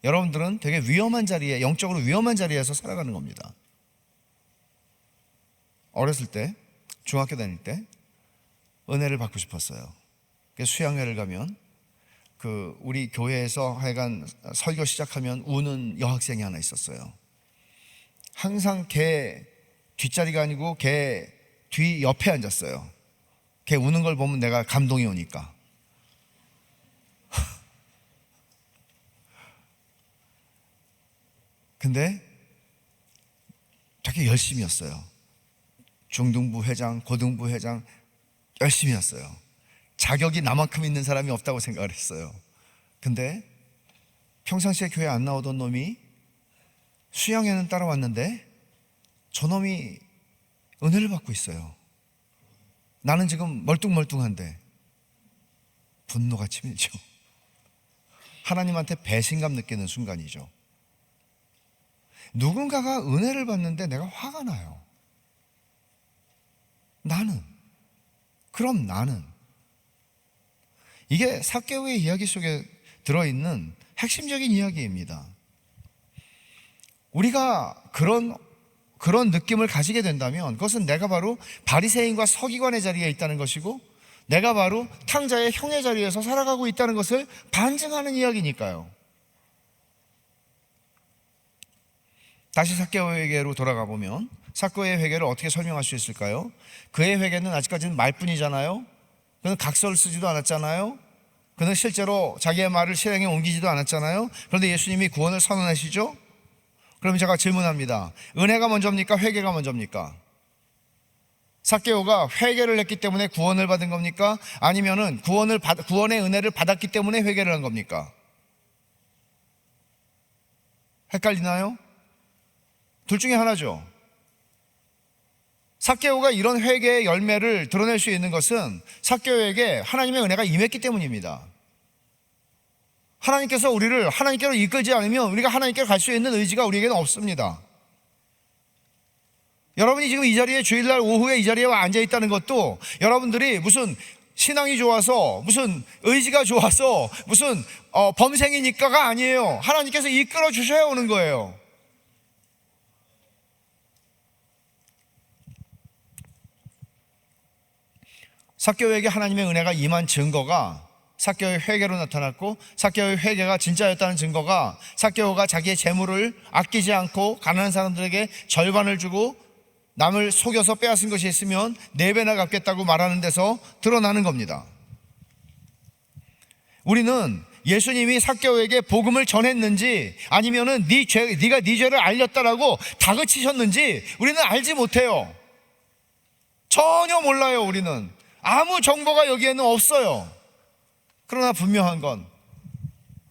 여러분들은 되게 위험한 자리에, 영적으로 위험한 자리에서 살아가는 겁니다. 어렸을 때, 중학교 다닐 때 은혜를 받고 싶었어요. 수양회를 가면 우리 교회에서 하여간 설교 시작하면 우는 여학생이 하나 있었어요. 항상 걔 뒷자리가 아니고 걔 뒤 옆에 앉았어요. 걔 우는 걸 보면 내가 감동이 오니까. 근데 되게 열심히 했어요. 중등부 회장, 고등부 회장 열심히 했어요. 자격이 나만큼 있는 사람이 없다고 생각을 했어요. 근데 평상시에 교회 안 나오던 놈이 수양회는 따라왔는데 저놈이 은혜를 받고 있어요. 나는 지금 멀뚱멀뚱한데 분노가 치밀죠. 하나님한테 배신감 느끼는 순간이죠. 누군가가 은혜를 받는데 내가 화가 나요. 그럼 나는 이게 삭개오의 이야기 속에 들어있는 핵심적인 이야기입니다. 우리가 그런 느낌을 가지게 된다면 그것은 내가 바로 바리새인과 서기관의 자리에 있다는 것이고 내가 바로 탕자의 형의 자리에서 살아가고 있다는 것을 반증하는 이야기니까요. 다시 삭개오에게로 돌아가 보면 삭개오의 회개를 어떻게 설명할 수 있을까요? 그의 회개는 아직까지는 말뿐이잖아요. 그는 각서를 쓰지도 않았잖아요. 그는 실제로 자기의 말을 실행에 옮기지도 않았잖아요. 그런데 예수님이 구원을 선언하시죠. 그럼 제가 질문합니다. 은혜가 먼저입니까? 회개가 먼저입니까? 삭개오가 회개를 했기 때문에 구원을 받은 겁니까? 아니면은 구원의 은혜를 받았기 때문에 회개를 한 겁니까? 헷갈리나요? 둘 중에 하나죠. 삭개오가 이런 회개의 열매를 드러낼 수 있는 것은 삭개오에게 하나님의 은혜가 임했기 때문입니다. 하나님께서 우리를 하나님께로 이끌지 않으면 우리가 하나님께로 갈 수 있는 의지가 우리에게는 없습니다. 여러분이 지금 이 자리에 주일날 오후에 이 자리에 앉아 있다는 것도 여러분들이 무슨 신앙이 좋아서 무슨 의지가 좋아서 무슨 범생이니까가 아니에요. 하나님께서 이끌어 주셔야 오는 거예요. 삭개오에게 하나님의 은혜가 임한 증거가 삭개오의 회개로 나타났고 삭개오의 회개가 진짜였다는 증거가 삭개오가 자기의 재물을 아끼지 않고 가난한 사람들에게 절반을 주고 남을 속여서 빼앗은 것이 있으면 4배나 갚겠다고 말하는 데서 드러나는 겁니다. 우리는 예수님이 삭개오에게 복음을 전했는지 아니면은 네가 네 죄를 알렸다라고 다그치셨는지 우리는 알지 못해요. 전혀 몰라요. 우리는 아무 정보가 여기에는 없어요. 그러나 분명한 건,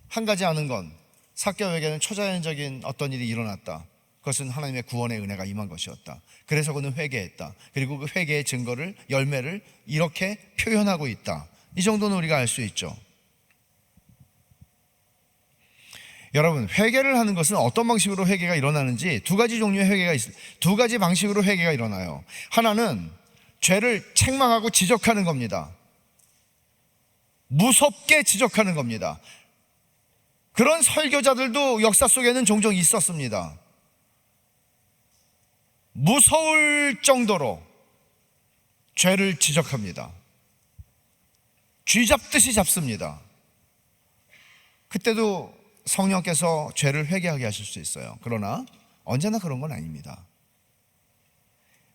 한 가지 아는 건 삭개오에게는 초자연적인 어떤 일이 일어났다. 그것은 하나님의 구원의 은혜가 임한 것이었다. 그래서 그는 회개했다. 그리고 그 회개의 증거를, 열매를 이렇게 표현하고 있다. 이 정도는 우리가 알 수 있죠. 여러분, 회개를 하는 것은 어떤 방식으로 회개가 일어나는지 두 가지 종류의 회개가 있습니다. 두 가지 방식으로 회개가 일어나요. 하나는 죄를 책망하고 지적하는 겁니다. 무섭게 지적하는 겁니다. 그런 설교자들도 역사 속에는 종종 있었습니다. 무서울 정도로 죄를 지적합니다. 쥐 잡듯이 잡습니다. 그때도 성령께서 죄를 회개하게 하실 수 있어요. 그러나 언제나 그런 건 아닙니다.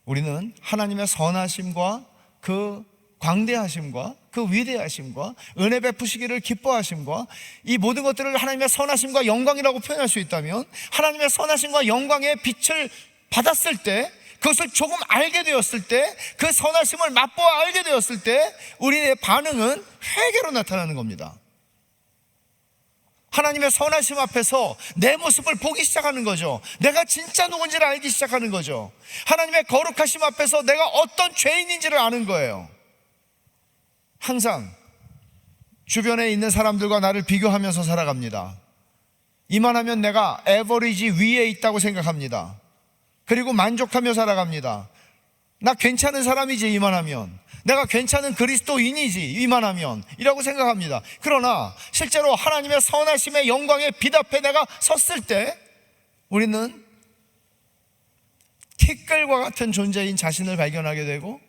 우리는 하나님의 선하심과 그 광대하심과 그 위대하심과 은혜 베푸시기를 기뻐하심과 이 모든 것들을 하나님의 선하심과 영광이라고 표현할 수 있다면, 하나님의 선하심과 영광의 빛을 받았을 때, 그것을 조금 알게 되었을 때, 그 선하심을 맛보아 알게 되었을 때 우리의 반응은 회개로 나타나는 겁니다. 하나님의 선하심 앞에서 내 모습을 보기 시작하는 거죠. 내가 진짜 누군지를 알기 시작하는 거죠. 하나님의 거룩하심 앞에서 내가 어떤 죄인인지를 아는 거예요. 항상 주변에 있는 사람들과 나를 비교하면서 살아갑니다. 이만하면 내가 에버리지 위에 있다고 생각합니다. 그리고 만족하며 살아갑니다. 나 괜찮은 사람이지 이만하면, 내가 괜찮은 그리스도인이지 이만하면 이라고 생각합니다. 그러나 실제로 하나님의 선하심의 영광의 빛 앞에 내가 섰을 때 우리는 티끌과 같은 존재인 자신을 발견하게 되고,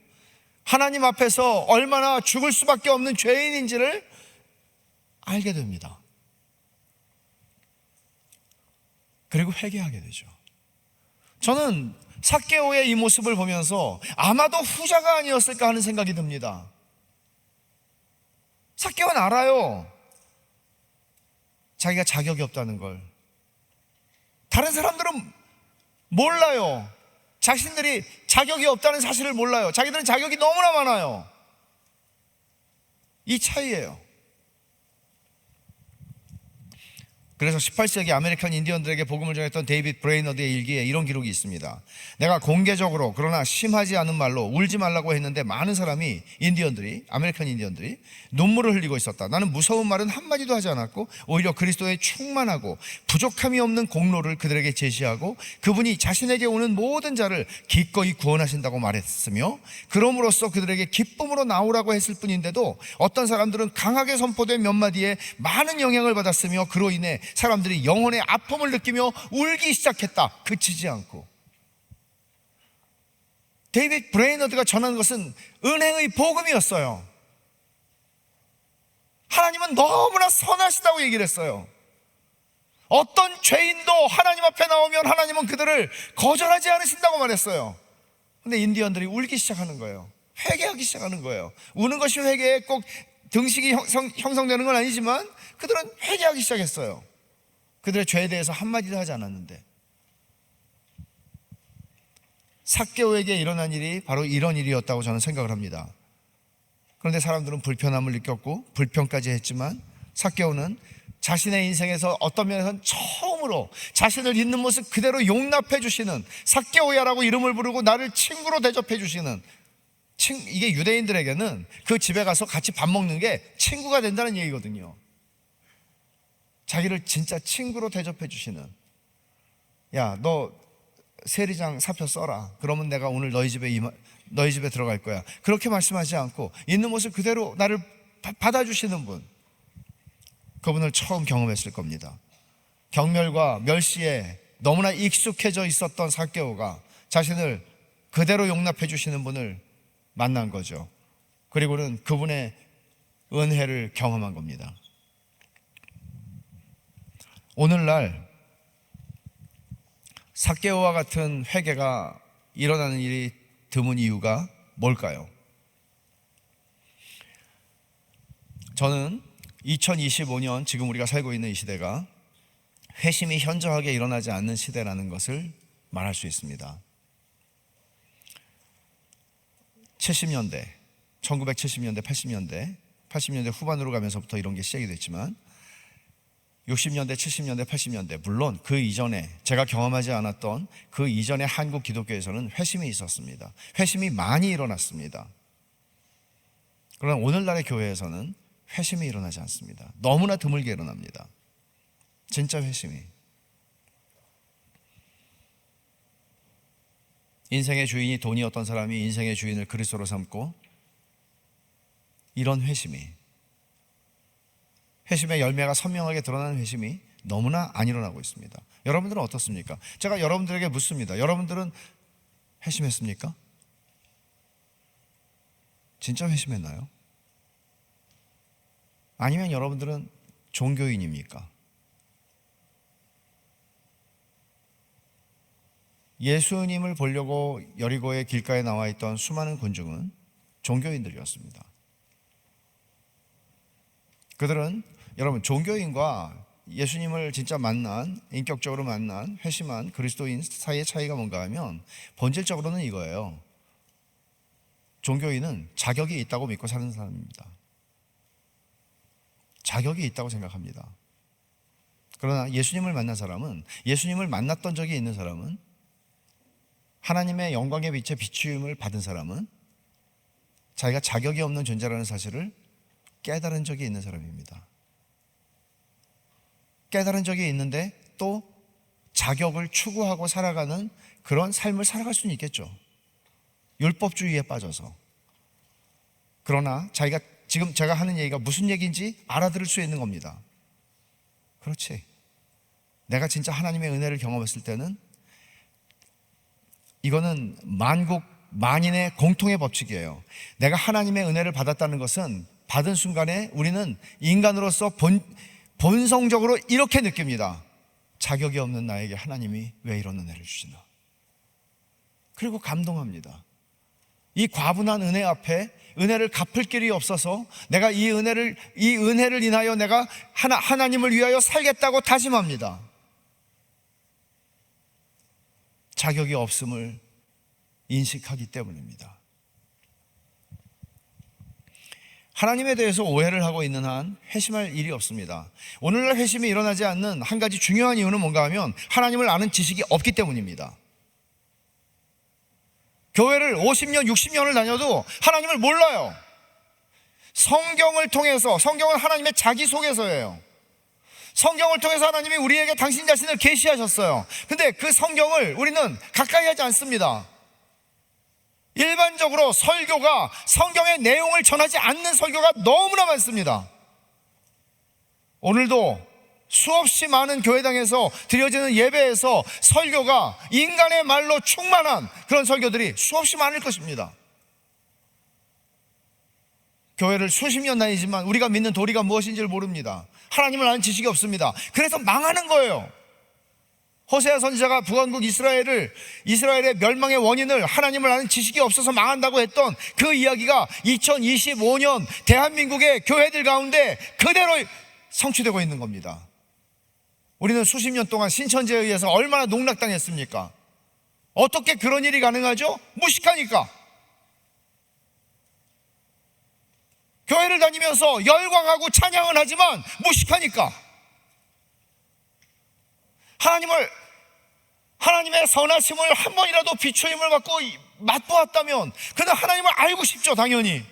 하나님 앞에서 얼마나 죽을 수밖에 없는 죄인인지를 알게 됩니다. 그리고 회개하게 되죠. 저는 삭개오의 이 모습을 보면서 아마도 후자가 아니었을까 하는 생각이 듭니다. 삭개오는 알아요. 자기가 자격이 없다는 걸. 다른 사람들은 몰라요. 자신들이 자격이 없다는 사실을 몰라요. 자기들은 자격이 너무나 많아요. 이 차이예요. 그래서 18세기 아메리칸 인디언들에게 복음을 전했던 데이빗 브레이너드의 일기에 이런 기록이 있습니다. 내가 공개적으로 그러나 심하지 않은 말로 울지 말라고 했는데 많은 사람이, 인디언들이, 아메리칸 인디언들이 눈물을 흘리고 있었다. 나는 무서운 말은 한마디도 하지 않았고 오히려 그리스도의 충만하고 부족함이 없는 공로를 그들에게 제시하고 그분이 자신에게 오는 모든 자를 기꺼이 구원하신다고 말했으며, 그럼으로써 그들에게 기쁨으로 나오라고 했을 뿐인데도 어떤 사람들은 강하게 선포된 몇 마디에 많은 영향을 받았으며 그로 인해 사람들이 영혼의 아픔을 느끼며 울기 시작했다. 그치지 않고. 데이빗 브레이너드가 전한 것은 은혜의 복음이었어요. 하나님은 너무나 선하시다고 얘기를 했어요. 어떤 죄인도 하나님 앞에 나오면 하나님은 그들을 거절하지 않으신다고 말했어요. 근데 인디언들이 울기 시작하는 거예요. 회개하기 시작하는 거예요. 우는 것이 회개에 꼭 등식이 형성되는 건 아니지만 그들은 회개하기 시작했어요. 그들의 죄에 대해서 한마디도 하지 않았는데, 삭개오에게 일어난 일이 바로 이런 일이었다고 저는 생각을 합니다. 그런데 사람들은 불편함을 느꼈고 불평까지 했지만, 삭개오는 자신의 인생에서 어떤 면에서는 처음으로 자신을 있는 모습 그대로 용납해 주시는, 삭개오야라고 이름을 부르고 나를 친구로 대접해 주시는, 이게 유대인들에게는 그 집에 가서 같이 밥 먹는 게 친구가 된다는 얘기거든요. 자기를 진짜 친구로 대접해 주시는, 야, 너 세리장 사표 써라. 그러면 내가 오늘 너희 집에 들어갈 거야. 그렇게 말씀하지 않고 있는 모습 그대로 나를 받아주시는 분, 그분을 처음 경험했을 겁니다. 경멸과 멸시에 너무나 익숙해져 있었던 삭개오가 자신을 그대로 용납해 주시는 분을 만난 거죠. 그리고는 그분의 은혜를 경험한 겁니다. 오늘날 삭개오와 같은 회개가 일어나는 일이 드문 이유가 뭘까요? 저는 2025년 지금 우리가 살고 있는 이 시대가 회심이 현저하게 일어나지 않는 시대라는 것을 말할 수 있습니다. 70년대, 1970년대, 80년대 후반으로 가면서부터 이런 게 시작이 됐지만 60년대, 70년대, 80년대, 물론 그 이전에 제가 경험하지 않았던 그 이전에 한국 기독교에서는 회심이 있었습니다. 회심이 많이 일어났습니다. 그러나 오늘날의 교회에서는 회심이 일어나지 않습니다. 너무나 드물게 일어납니다. 진짜 회심이. 인생의 주인이 돈이었던 사람이 인생의 주인을 그리스도로 삼고, 이런 회심의 열매가 선명하게 드러나는 회심이 너무나 안 일어나고 있습니다. 여러분들은 어떻습니까? 제가 여러분들에게 묻습니다. 여러분들은 회심했습니까? 진짜 회심했나요? 아니면 여러분들은 종교인입니까? 예수님을 보려고 여리고의 길가에 나와 있던 수많은 군중은 종교인들이었습니다. 그들은 여러분 종교인과 예수님을 진짜 만난, 인격적으로 만난 회심한 그리스도인 사이의 차이가 뭔가 하면 본질적으로는 이거예요. 종교인은 자격이 있다고 믿고 사는 사람입니다. 자격이 있다고 생각합니다. 그러나 예수님을 만난 사람은, 예수님을 만났던 적이 있는 사람은, 하나님의 영광의 빛에 비추임을 받은 사람은 자기가 자격이 없는 존재라는 사실을 깨달은 적이 있는 사람입니다. 깨달은 적이 있는데 또 자격을 추구하고 살아가는 그런 삶을 살아갈 수는 있겠죠. 율법주의에 빠져서. 그러나 자기가 지금 제가 하는 얘기가 무슨 얘기인지 알아들을 수 있는 겁니다. 그렇지. 내가 진짜 하나님의 은혜를 경험했을 때는 이거는 만국 만인의 공통의 법칙이에요. 내가 하나님의 은혜를 받았다는 것은 받은 순간에 우리는 인간으로서 본성적으로 이렇게 느낍니다. 자격이 없는 나에게 하나님이 왜 이런 은혜를 주시나. 그리고 감동합니다. 이 과분한 은혜 앞에 은혜를 갚을 길이 없어서 내가 이 은혜를 인하여 내가 하나님을 위하여 살겠다고 다짐합니다. 자격이 없음을 인식하기 때문입니다. 하나님에 대해서 오해를 하고 있는 한 회심할 일이 없습니다. 오늘날 회심이 일어나지 않는 한 가지 중요한 이유는 뭔가 하면 하나님을 아는 지식이 없기 때문입니다. 교회를 50년, 60년을 다녀도 하나님을 몰라요. 성경을 통해서, 성경은 하나님의 자기소개서예요. 성경을 통해서 하나님이 우리에게 당신 자신을 계시하셨어요. 근데 그 성경을 우리는 가까이 하지 않습니다. 일반적으로 설교가 성경의 내용을 전하지 않는 설교가 너무나 많습니다. 오늘도 수없이 많은 교회당에서 드려지는 예배에서 설교가 인간의 말로 충만한 그런 설교들이 수없이 많을 것입니다. 교회를 수십 년 다니지만 우리가 믿는 도리가 무엇인지를 모릅니다. 하나님을 아는 지식이 없습니다. 그래서 망하는 거예요. 호세아 선지자가 북왕국 이스라엘의 멸망의 원인을 하나님을 아는 지식이 없어서 망한다고 했던 그 이야기가 2025년 대한민국의 교회들 가운데 그대로 성취되고 있는 겁니다. 우리는 수십 년 동안 신천지에 의해서 얼마나 농락당했습니까? 어떻게 그런 일이 가능하죠? 무식하니까. 교회를 다니면서 열광하고 찬양은 하지만 무식하니까. 하나님의 선하심을 한 번이라도 비추임을 받고 맛보았다면 그는 하나님을 알고 싶죠, 당연히.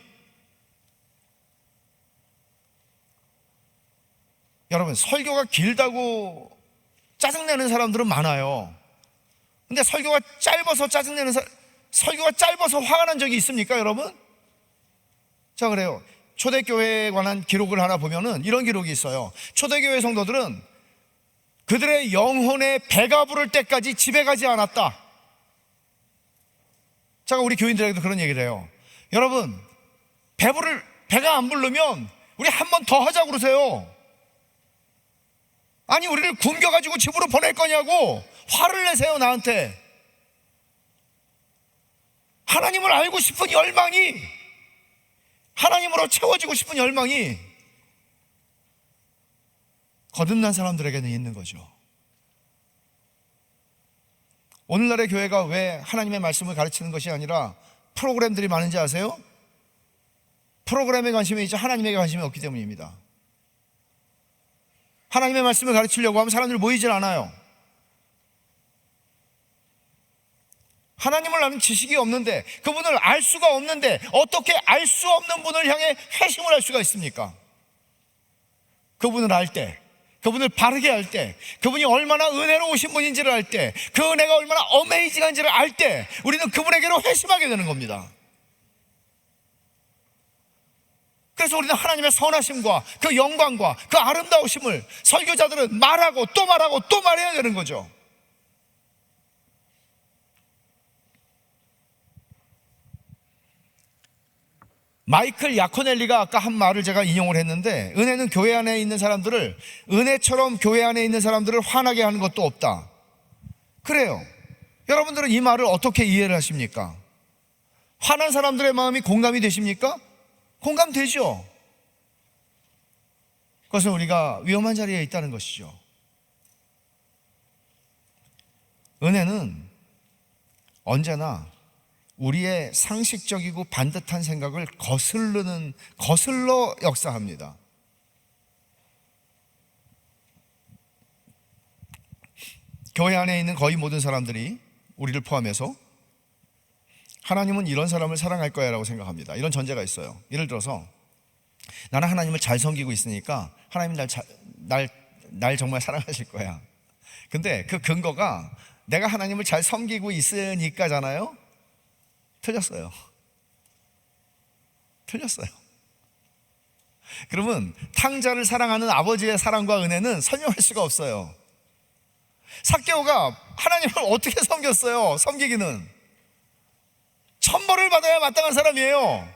여러분, 설교가 길다고 짜증내는 사람들은 많아요. 근데 설교가 짧아서 설교가 짧아서 화가 난 적이 있습니까, 여러분? 자, 그래요. 초대교회에 관한 기록을 하나 보면은 이런 기록이 있어요. 초대교회 성도들은 그들의 영혼에 배가 부를 때까지 집에 가지 않았다. 제가 우리 교인들에게도 그런 얘기를 해요. 여러분, 배가 안 부르면 우리 한 번 더 하자고 그러세요. 아니, 우리를 굶겨가지고 집으로 보낼 거냐고 화를 내세요, 나한테. 하나님을 알고 싶은 열망이, 하나님으로 채워지고 싶은 열망이 거듭난 사람들에게는 있는 거죠. 오늘날의 교회가 왜 하나님의 말씀을 가르치는 것이 아니라 프로그램들이 많은지 아세요? 프로그램에 관심이 있지 하나님에게 관심이 없기 때문입니다. 하나님의 말씀을 가르치려고 하면 사람들이 모이질 않아요. 하나님을 아는 지식이 없는데, 그분을 알 수가 없는데 어떻게 알 수 없는 분을 향해 회심을 할 수가 있습니까? 그분을 알 때, 그분을 바르게 할 때, 그분이 얼마나 은혜로우신 분인지를 알 때, 그 은혜가 얼마나 어메이징한지를 알 때 우리는 그분에게로 회심하게 되는 겁니다. 그래서 우리는 하나님의 선하심과 그 영광과 그 아름다우심을 설교자들은 말하고 또 말하고 또 말해야 되는 거죠. 마이클 야코넬리가 아까 한 말을 제가 인용을 했는데, 은혜는 교회 안에 있는 사람들을, 은혜처럼 교회 안에 있는 사람들을 화나게 하는 것도 없다. 그래요. 여러분들은 이 말을 어떻게 이해를 하십니까? 화난 사람들의 마음이 공감이 되십니까? 공감되죠. 그것은 우리가 위험한 자리에 있다는 것이죠. 은혜는 언제나 우리의 상식적이고 반듯한 생각을 거슬러 역사합니다. 교회 안에 있는 거의 모든 사람들이, 우리를 포함해서, 하나님은 이런 사람을 사랑할 거야 라고 생각합니다. 이런 전제가 있어요. 예를 들어서 나는 하나님을 잘 섬기고 있으니까 하나님이 날 정말 사랑하실 거야. 근데 그 근거가 내가 하나님을 잘 섬기고 있으니까잖아요. 틀렸어요. 그러면 탕자를 사랑하는 아버지의 사랑과 은혜는 설명할 수가 없어요. 삭개오가 하나님을 어떻게 섬겼어요? 섬기기는 천벌을 받아야 마땅한 사람이에요.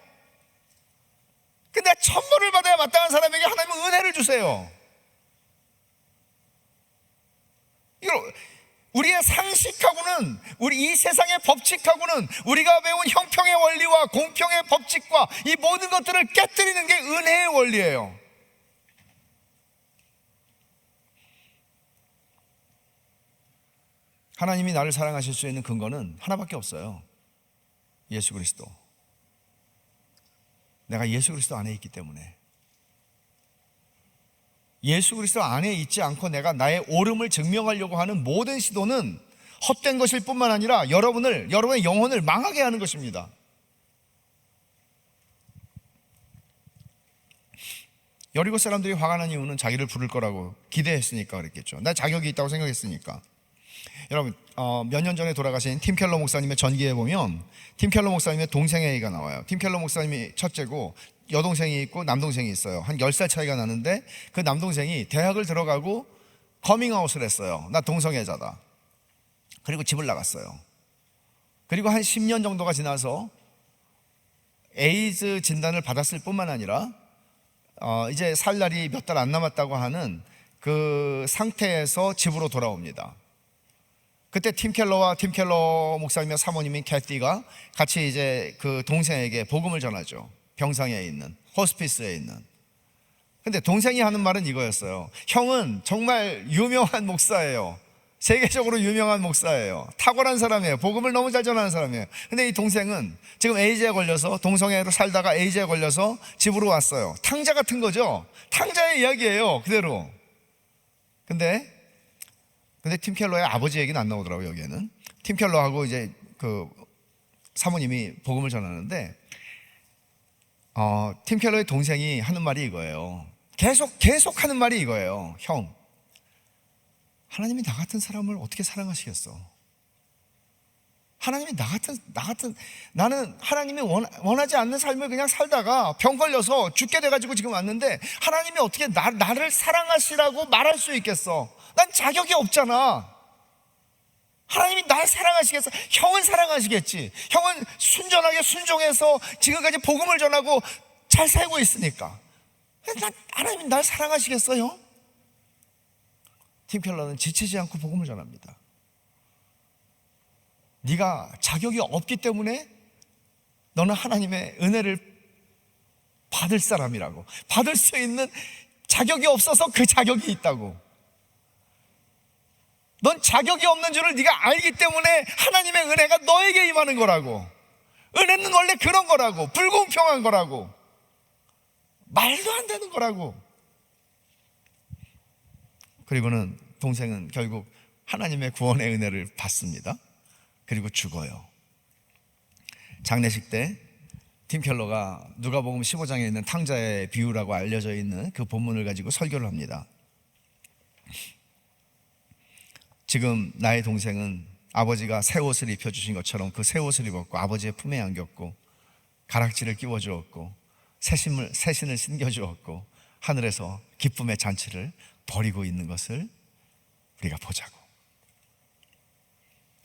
근데 천벌을 받아야 마땅한 사람에게 하나님은 은혜를 주세요. 우리의 상식하고는, 우리 이 세상의 법칙하고는, 우리가 배운 형평의 원리와 공평의 법칙과 이 모든 것들을 깨뜨리는 게 은혜의 원리예요. 하나님이 나를 사랑하실 수 있는 근거는 하나밖에 없어요. 예수 그리스도. 내가 예수 그리스도 안에 있기 때문에. 예수 그리스도 안에 있지 않고 내가 나의 옳음을 증명하려고 하는 모든 시도는 헛된 것일 뿐만 아니라 여러분의 영혼을 망하게 하는 것입니다. 여리고 사람들이 화가 난 이유는 자기를 부를 거라고 기대했으니까 그랬겠죠. 나 자격이 있다고 생각했으니까. 여러분, 몇 년 전에 돌아가신 팀 켈러 목사님의 전기에 보면 팀 켈러 목사님의 동생의 얘기가 나와요. 팀 켈러 목사님이 첫째고 여동생이 있고 남동생이 있어요. 한 10살 차이가 나는데 그 남동생이 대학을 들어가고 커밍아웃을 했어요. 나 동성애자다. 그리고 집을 나갔어요. 그리고 한 10년 정도가 지나서 에이즈 진단을 받았을 뿐만 아니라 이제 살 날이 몇 달 안 남았다고 하는 그 상태에서 집으로 돌아옵니다. 그때 팀 켈러 목사님의 사모님인 캐티가 같이 이제 그 동생에게 복음을 전하죠. 병상에 있는, 호스피스에 있는. 근데 동생이 하는 말은 이거였어요. 형은 정말 유명한 목사예요. 세계적으로 유명한 목사예요. 탁월한 사람이에요. 복음을 너무 잘 전하는 사람이에요. 근데 이 동생은 지금 에이즈에 걸려서, 동성애로 살다가 에이즈에 걸려서 집으로 왔어요. 탕자 같은 거죠. 탕자의 이야기예요, 그대로. 근데 팀 켈러의 아버지 얘기는 안 나오더라고요, 여기에는. 팀 켈러하고 이제 그 사모님이 복음을 전하는데 팀 켈러의 동생이 하는 말이 이거예요. 계속 하는 말이 이거예요. 형, 하나님이 나 같은 사람을 어떻게 사랑하시겠어? 하나님이 나는 하나님이 원하지 않는 삶을 그냥 살다가 병 걸려서 죽게 돼가지고 지금 왔는데 하나님이 어떻게 나를 사랑하시라고 말할 수 있겠어? 난 자격이 없잖아. 하나님이 날 사랑하시겠어? 형은 사랑하시겠지. 형은 순전하게 순종해서 지금까지 복음을 전하고 잘 살고 있으니까. 하나님이 날 사랑하시겠어요? 팀 켈러는 지치지 않고 복음을 전합니다. 네가 자격이 없기 때문에 너는 하나님의 은혜를 받을 사람이라고. 받을 수 있는 자격이 없어서 그 자격이 있다고. 넌 자격이 없는 줄을 네가 알기 때문에 하나님의 은혜가 너에게 임하는 거라고. 은혜는 원래 그런 거라고. 불공평한 거라고. 말도 안 되는 거라고. 그리고는 동생은 결국 하나님의 구원의 은혜를 받습니다. 그리고 죽어요. 장례식 때 팀 켈러가 누가복음 15장에 있는 탕자의 비유라고 알려져 있는 그 본문을 가지고 설교를 합니다. 지금 나의 동생은 아버지가 새 옷을 입혀주신 것처럼 그 새 옷을 입었고 아버지의 품에 안겼고 가락지를 끼워주었고 새신을 신겨주었고 하늘에서 기쁨의 잔치를 벌이고 있는 것을 우리가 보자고.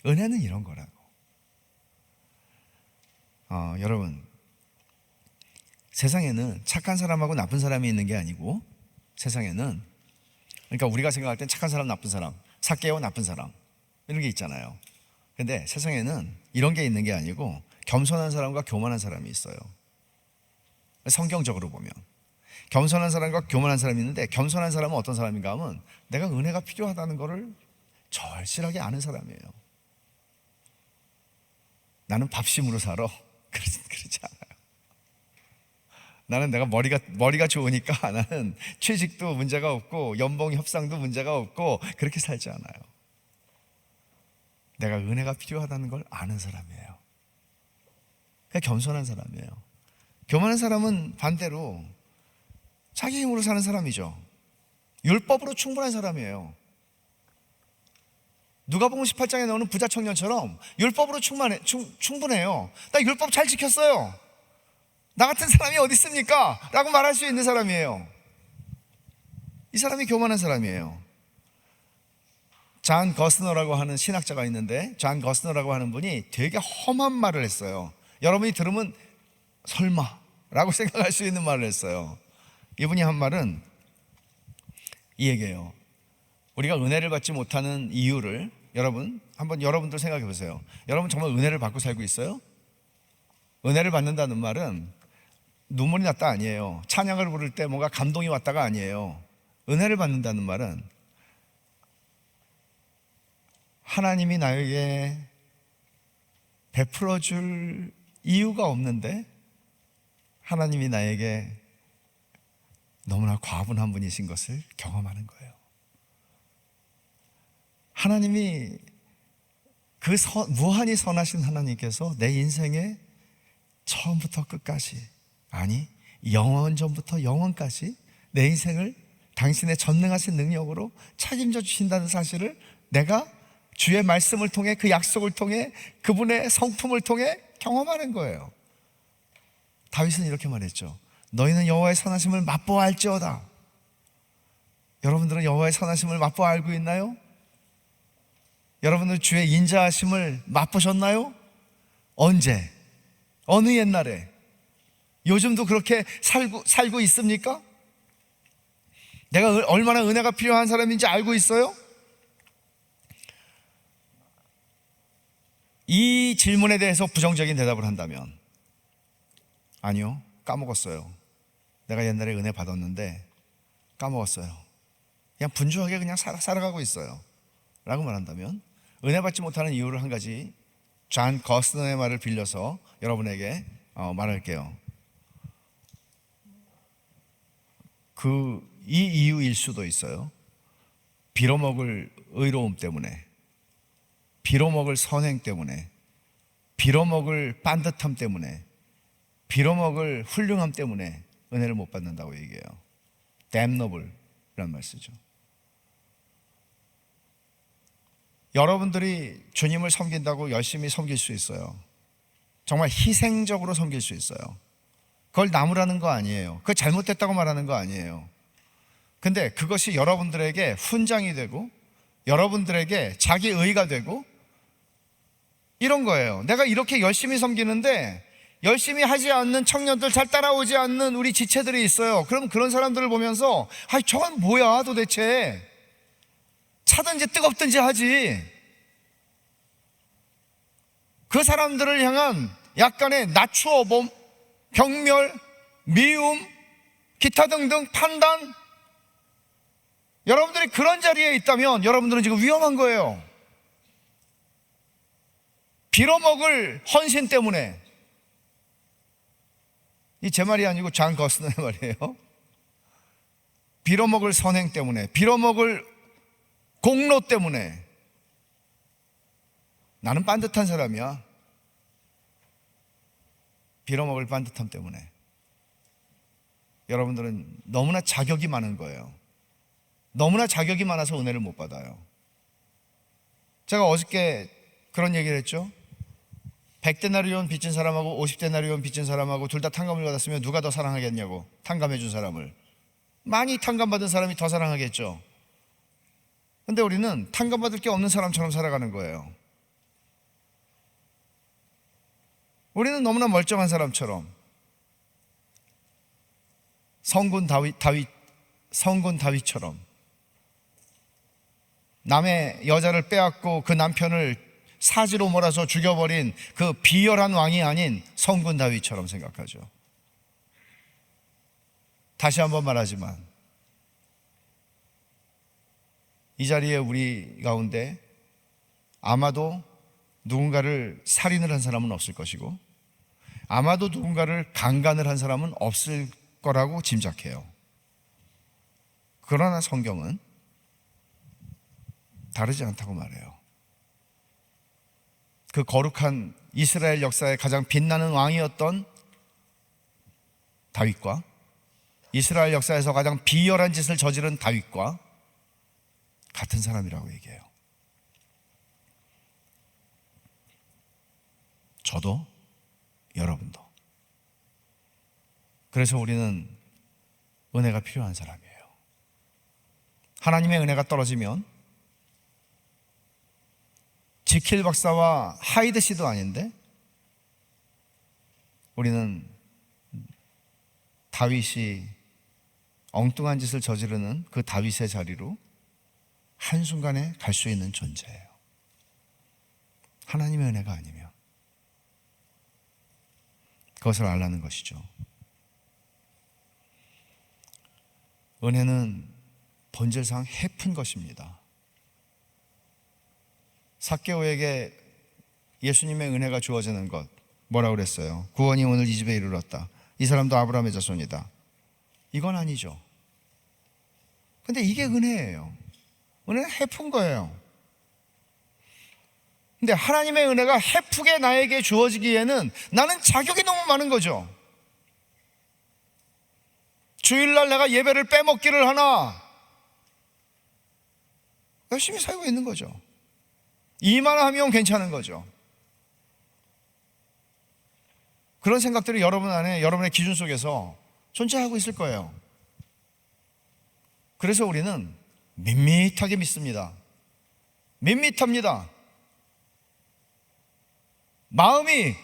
은혜는 이런 거라고. 여러분, 세상에는 착한 사람하고 나쁜 사람이 있는 게 아니고 세상에는, 그러니까 우리가 생각할 땐 착한 사람, 나쁜 사람, 삭개오 나쁜 사람 이런 게 있잖아요. 근데 세상에는 이런 게 있는 게 아니고 겸손한 사람과 교만한 사람이 있어요. 성경적으로 보면 겸손한 사람과 교만한 사람이 있는데, 겸손한 사람은 어떤 사람인가 하면 내가 은혜가 필요하다는 것을 절실하게 아는 사람이에요. 나는 밥심으로 살아. 그렇지 않아요. 나는 내가 머리가 좋으니까 나는 취직도 문제가 없고 연봉 협상도 문제가 없고 그렇게 살지 않아요. 내가 은혜가 필요하다는 걸 아는 사람이에요. 그게 겸손한 사람이에요. 교만한 사람은 반대로 자기 힘으로 사는 사람이죠. 율법으로 충분한 사람이에요. 누가복음 18장에 나오는 부자 청년처럼 율법으로 충분해요. 나 율법 잘 지켰어요. 나 같은 사람이 어디 있습니까? 라고 말할 수 있는 사람이에요. 이 사람이 교만한 사람이에요. 존 거스너라고 하는 신학자가 있는데, 존 거스너라고 하는 분이 되게 험한 말을 했어요. 여러분이 들으면 설마 라고 생각할 수 있는 말을 했어요. 이분이 한 말은 이 얘기예요. 우리가 은혜를 받지 못하는 이유를 한번 여러분들 생각해 보세요. 여러분 정말 은혜를 받고 살고 있어요? 은혜를 받는다는 말은 눈물이 났다 아니에요. 찬양을 부를 때 뭔가 감동이 왔다가 아니에요. 은혜를 받는다는 말은 하나님이 나에게 베풀어 줄 이유가 없는데 하나님이 나에게 너무나 과분한 분이신 것을 경험하는 거예요. 하나님이 무한히 선하신 하나님께서 내 인생에 처음부터 끝까지, 아니 영원 전부터 영원까지 내 인생을 당신의 전능하신 능력으로 책임져 주신다는 사실을 내가 주의 말씀을 통해, 그 약속을 통해, 그분의 성품을 통해 경험하는 거예요. 다윗은 이렇게 말했죠. 너희는 여호와의 선하심을 맛보아 알지어다. 여러분들은 여호와의 선하심을 맛보아 알고 있나요? 여러분들 주의 인자하심을 맛보셨나요? 언제? 어느 옛날에? 요즘도 그렇게 살고 있습니까? 내가 얼마나 은혜가 필요한 사람인지 알고 있어요? 이 질문에 대해서 부정적인 대답을 한다면, 아니요, 까먹었어요. 내가 옛날에 은혜 받았는데 까먹었어요. 그냥 분주하게 그냥 살아가고 있어요 라고 말한다면, 은혜 받지 못하는 이유를 한 가지 존 거스너의 말을 빌려서 여러분에게 말할게요. 이 이유일 수도 있어요. 빌어먹을 의로움 때문에, 빌어먹을 선행 때문에, 빌어먹을 빤듯함 때문에, 빌어먹을 훌륭함 때문에 은혜를 못 받는다고 얘기해요. damnable 이란 말 쓰죠. 여러분들이 주님을 섬긴다고 열심히 섬길 수 있어요. 정말 희생적으로 섬길 수 있어요. 그걸 나무라는 거 아니에요. 그걸 잘못됐다고 말하는 거 아니에요. 근데 그것이 여러분들에게 훈장이 되고 여러분들에게 자기 의가 되고 이런 거예요. 내가 이렇게 열심히 섬기는데 열심히 하지 않는 청년들, 잘 따라오지 않는 우리 지체들이 있어요. 그럼 그런 사람들을 보면서 저건 뭐야 도대체, 차든지 뜨겁든지 하지. 그 사람들을 향한 약간의 낮추어봄, 경멸, 미움, 기타 등등 판단, 여러분들이 그런 자리에 있다면 여러분들은 지금 위험한 거예요. 빌어먹을 헌신 때문에, 이 제 말이 아니고 존 거스너의 말이에요. 빌어먹을 선행 때문에, 빌어먹을 공로 때문에, 나는 빤듯한 사람이야. 빌어먹을 빤듯함 때문에 여러분들은 너무나 자격이 많은 거예요. 너무나 자격이 많아서 은혜를 못 받아요. 제가 어저께 그런 얘기를 했죠. 100데나리온 빚진 사람하고 50데나리온 빚진 사람하고 둘 다 탕감을 받았으면 누가 더 사랑하겠냐고. 탕감해 준 사람을. 많이 탕감받은 사람이 더 사랑하겠죠. 근데 우리는 탕감받을 게 없는 사람처럼 살아가는 거예요. 우리는 너무나 멀쩡한 사람처럼, 성군 다윗처럼 남의 여자를 빼앗고 그 남편을 사지로 몰아서 죽여버린 그 비열한 왕이 아닌 성군 다윗처럼 생각하죠. 다시 한번 말하지만 이 자리에 우리 가운데 아마도 누군가를 살인을 한 사람은 없을 것이고 아마도 누군가를 강간을 한 사람은 없을 거라고 짐작해요. 그러나 성경은 다르지 않다고 말해요. 그 거룩한 이스라엘 역사의 가장 빛나는 왕이었던 다윗과 이스라엘 역사에서 가장 비열한 짓을 저지른 다윗과 같은 사람이라고 얘기해요. 저도 여러분도. 그래서 우리는 은혜가 필요한 사람이에요. 하나님의 은혜가 떨어지면 지킬 박사와 하이드 씨도 아닌데 우리는 다윗이 엉뚱한 짓을 저지르는 그 다윗의 자리로 한순간에 갈 수 있는 존재예요. 하나님의 은혜가 아니면 그것을 알라는 것이죠. 은혜는 본질상 해픈 것입니다. 삭개오에게 예수님의 은혜가 주어지는 것 뭐라고 그랬어요? 구원이 오늘 이 집에 이르렀다. 이 사람도 아브라함의 자손이다. 이건 아니죠. 근데 이게 은혜예요. 은혜는 해픈 거예요. 근데 하나님의 은혜가 해프게 나에게 주어지기에는 나는 자격이 너무 많은 거죠. 주일날 내가 예배를 빼먹기를 하나 열심히 살고 있는 거죠. 이만 하면 괜찮은 거죠. 그런 생각들이 여러분 안에 여러분의 기준 속에서 존재하고 있을 거예요. 그래서 우리는 밋밋하게 믿습니다. 밋밋합니다. 마음이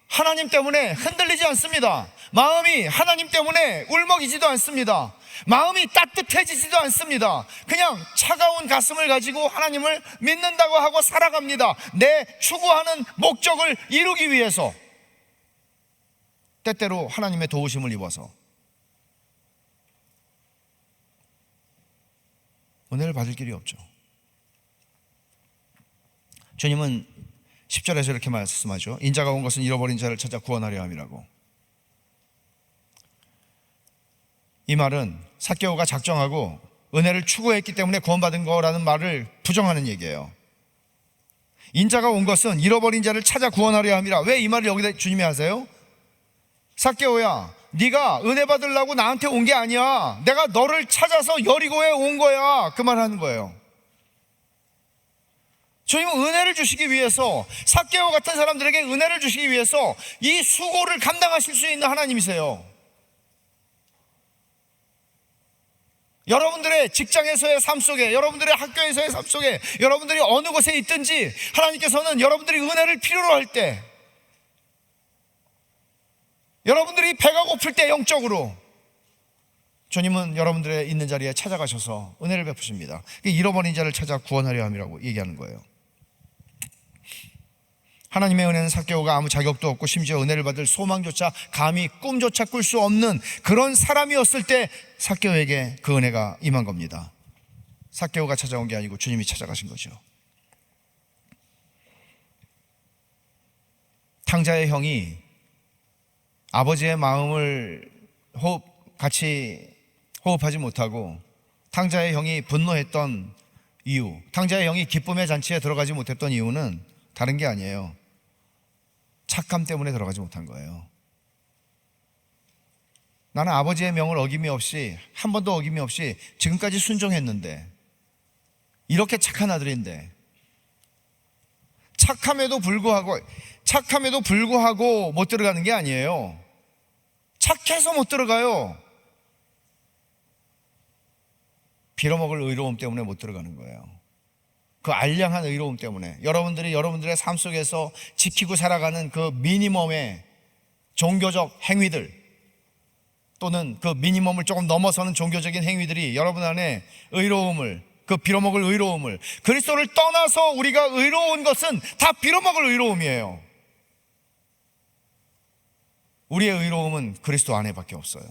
하나님 때문에 흔들리지 않습니다. 마음이 하나님 때문에 울먹이지도 않습니다. 마음이 따뜻해지지도 않습니다. 그냥 차가운 가슴을 가지고 하나님을 믿는다고 하고 살아갑니다. 내 추구하는 목적을 이루기 위해서, 때때로 하나님의 도우심을 입어서. 은혜를 받을 길이 없죠. 주님은 10절에서 이렇게 말씀하죠. 인자가 온 것은 잃어버린 자를 찾아 구원하려 함이라고. 이 말은 삭개오가 작정하고 은혜를 추구했기 때문에 구원받은 거라는 말을 부정하는 얘기예요. 인자가 온 것은 잃어버린 자를 찾아 구원하려 함이라. 왜 이 말을 여기다 주님이 하세요? 삭개오야, 네가 은혜 받으려고 나한테 온 게 아니야. 내가 너를 찾아서 여리고에 온 거야. 그 말 하는 거예요. 주님은 은혜를 주시기 위해서, 삭개오 같은 사람들에게 은혜를 주시기 위해서 이 수고를 감당하실 수 있는 하나님이세요. 여러분들의 직장에서의 삶 속에, 여러분들의 학교에서의 삶 속에, 여러분들이 어느 곳에 있든지 하나님께서는 여러분들이 은혜를 필요로 할 때, 여러분들이 배가 고플 때 영적으로 주님은 여러분들의 있는 자리에 찾아가셔서 은혜를 베푸십니다. 잃어버린 자를 찾아 구원하려 함이라고 얘기하는 거예요. 하나님의 은혜는 삭개오가 아무 자격도 없고 심지어 은혜를 받을 소망조차, 감히 꿈조차 꿀 수 없는 그런 사람이었을 때 삭개오에게 그 은혜가 임한 겁니다. 삭개오가 찾아온 게 아니고 주님이 찾아가신 거죠. 탕자의 형이 아버지의 마음을 같이 호흡하지 못하고 탕자의 형이 분노했던 이유, 탕자의 형이 기쁨의 잔치에 들어가지 못했던 이유는 다른 게 아니에요. 착함 때문에 들어가지 못한 거예요. 나는 아버지의 명을 어김이 없이, 한 번도 어김이 없이 지금까지 순종했는데, 이렇게 착한 아들인데, 착함에도 불구하고 못 들어가는 게 아니에요. 착해서 못 들어가요. 빌어먹을 의로움 때문에 못 들어가는 거예요. 그 알량한 의로움 때문에. 여러분들이 여러분들의 삶 속에서 지키고 살아가는 그 미니멈의 종교적 행위들, 또는 그 미니멈을 조금 넘어서는 종교적인 행위들이 여러분 안에 의로움을, 그 빌어먹을 의로움을, 그리스도를 떠나서 우리가 의로운 것은 다 빌어먹을 의로움이에요. 우리의 의로움은 그리스도 안에밖에 없어요.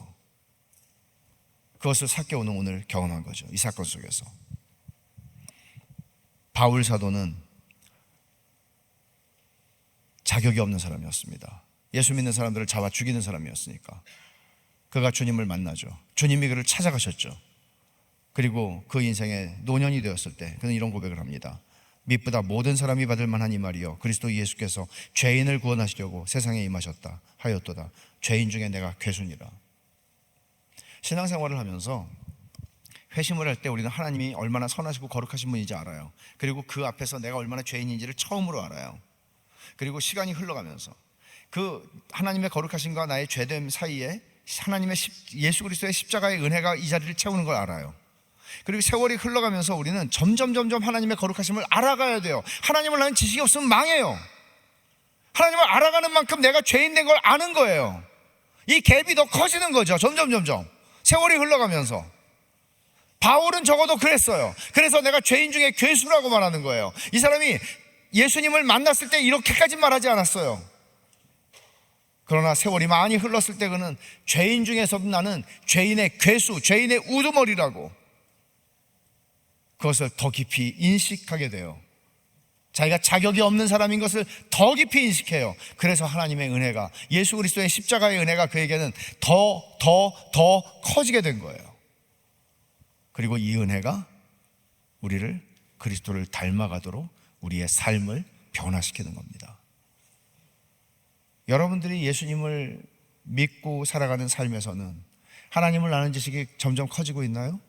그것을 삭개오는 오늘 경험한 거죠. 이 사건 속에서 바울 사도는 자격이 없는 사람이었습니다. 예수 믿는 사람들을 잡아 죽이는 사람이었으니까. 그가 주님을 만나죠. 주님이 그를 찾아가셨죠. 그리고 그 인생의 노년이 되었을 때 그는 이런 고백을 합니다. 미쁘다 모든 사람이 받을 만한 이 말이여, 그리스도 예수께서 죄인을 구원하시려고 세상에 임하셨다 하였도다. 죄인 중에 내가 괴순이라. 신앙생활을 하면서 회심을 할 때 우리는 하나님이 얼마나 선하시고 거룩하신 분인지 알아요. 그리고 그 앞에서 내가 얼마나 죄인인지를 처음으로 알아요. 그리고 시간이 흘러가면서 그 하나님의 거룩하심과 나의 죄됨 사이에 하나님의 예수 그리스도의 십자가의 은혜가 이 자리를 채우는 걸 알아요. 그리고 세월이 흘러가면서 우리는 점점 하나님의 거룩하심을 알아가야 돼요. 하나님을 아는 지식이 없으면 망해요. 하나님을 알아가는 만큼 내가 죄인 된 걸 아는 거예요. 이 갭이 더 커지는 거죠. 점점 세월이 흘러가면서. 바울은 적어도 그랬어요. 그래서 내가 죄인 중에 괴수라고 말하는 거예요. 이 사람이 예수님을 만났을 때 이렇게까지 말하지 않았어요. 그러나 세월이 많이 흘렀을 때 그는 죄인 중에서 나는 죄인의 괴수, 죄인의 우두머리라고 그것을 더 깊이 인식하게 돼요. 자기가 자격이 없는 사람인 것을 더 깊이 인식해요. 그래서 하나님의 은혜가, 예수 그리스도의 십자가의 은혜가 그에게는 더 커지게 된 거예요. 그리고 이 은혜가 우리를 그리스도를 닮아가도록 우리의 삶을 변화시키는 겁니다. 여러분들이 예수님을 믿고 살아가는 삶에서는 하나님을 아는 지식이 점점 커지고 있나요?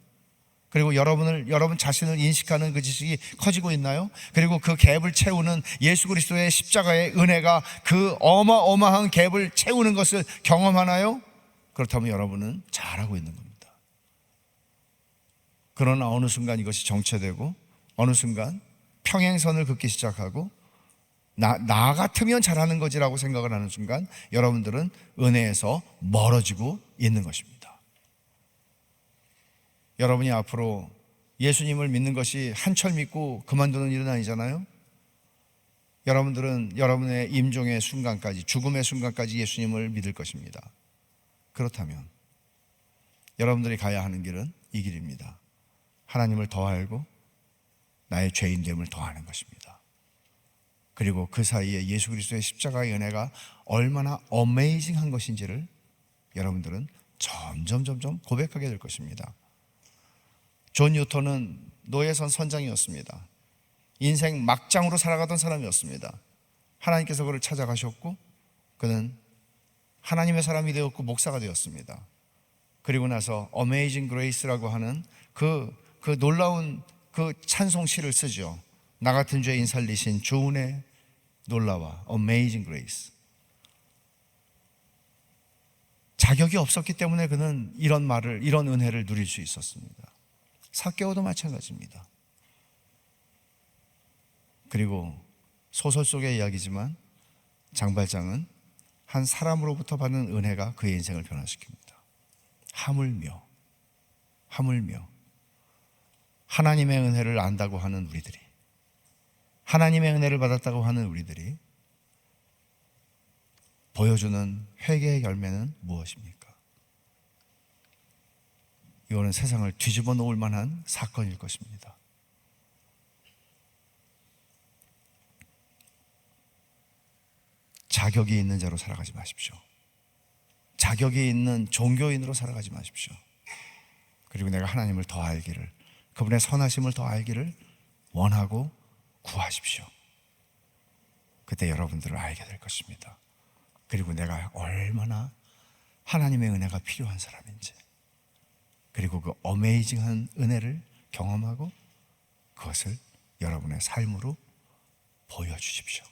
그리고 여러분 자신을 인식하는 그 지식이 커지고 있나요? 그리고 그 갭을 채우는 예수 그리스도의 십자가의 은혜가 그 어마어마한 갭을 채우는 것을 경험하나요? 그렇다면 여러분은 잘하고 있는 겁니다. 그러나 어느 순간 이것이 정체되고 어느 순간 평행선을 긋기 시작하고 나 같으면 잘하는 거지라고 생각을 하는 순간 여러분들은 은혜에서 멀어지고 있는 것입니다. 여러분이 앞으로 예수님을 믿는 것이 한철 믿고 그만두는 일은 아니잖아요. 여러분들은 여러분의 임종의 순간까지, 죽음의 순간까지 예수님을 믿을 것입니다. 그렇다면 여러분들이 가야 하는 길은 이 길입니다. 하나님을 더 알고 나의 죄인됨을 더 아는 것입니다. 그리고 그 사이에 예수 그리스도의 십자가의 은혜가 얼마나 어메이징한 것인지를 여러분들은 점점 고백하게 될 것입니다. 존 뉴턴은 노예선 선장이었습니다. 인생 막장으로 살아가던 사람이었습니다. 하나님께서 그를 찾아가셨고 그는 하나님의 사람이 되었고 목사가 되었습니다. 그리고 나서 어메이징 그레이스라고 하는 그 놀라운 그 찬송시를 쓰죠. 나 같은 죄인 살리신 주은의 놀라와 Amazing Grace. 자격이 없었기 때문에 그는 이런 은혜를 누릴 수 있었습니다. 삭개오도 마찬가지입니다. 그리고 소설 속의 이야기지만 장발장은 한 사람으로부터 받는 은혜가 그의 인생을 변화시킵니다. 하물며 하나님의 은혜를 안다고 하는 우리들이, 하나님의 은혜를 받았다고 하는 우리들이 보여주는 회개의 열매는 무엇입니까? 이거는 세상을 뒤집어 놓을 만한 사건일 것입니다. 자격이 있는 자로 살아가지 마십시오. 자격이 있는 종교인으로 살아가지 마십시오. 그리고 내가 하나님을 더 알기를, 그분의 선하심을 더 알기를 원하고 구하십시오. 그때 여러분들을 알게 될 것입니다. 그리고 내가 얼마나 하나님의 은혜가 필요한 사람인지, 그리고 그 어메이징한 은혜를 경험하고 그것을 여러분의 삶으로 보여주십시오.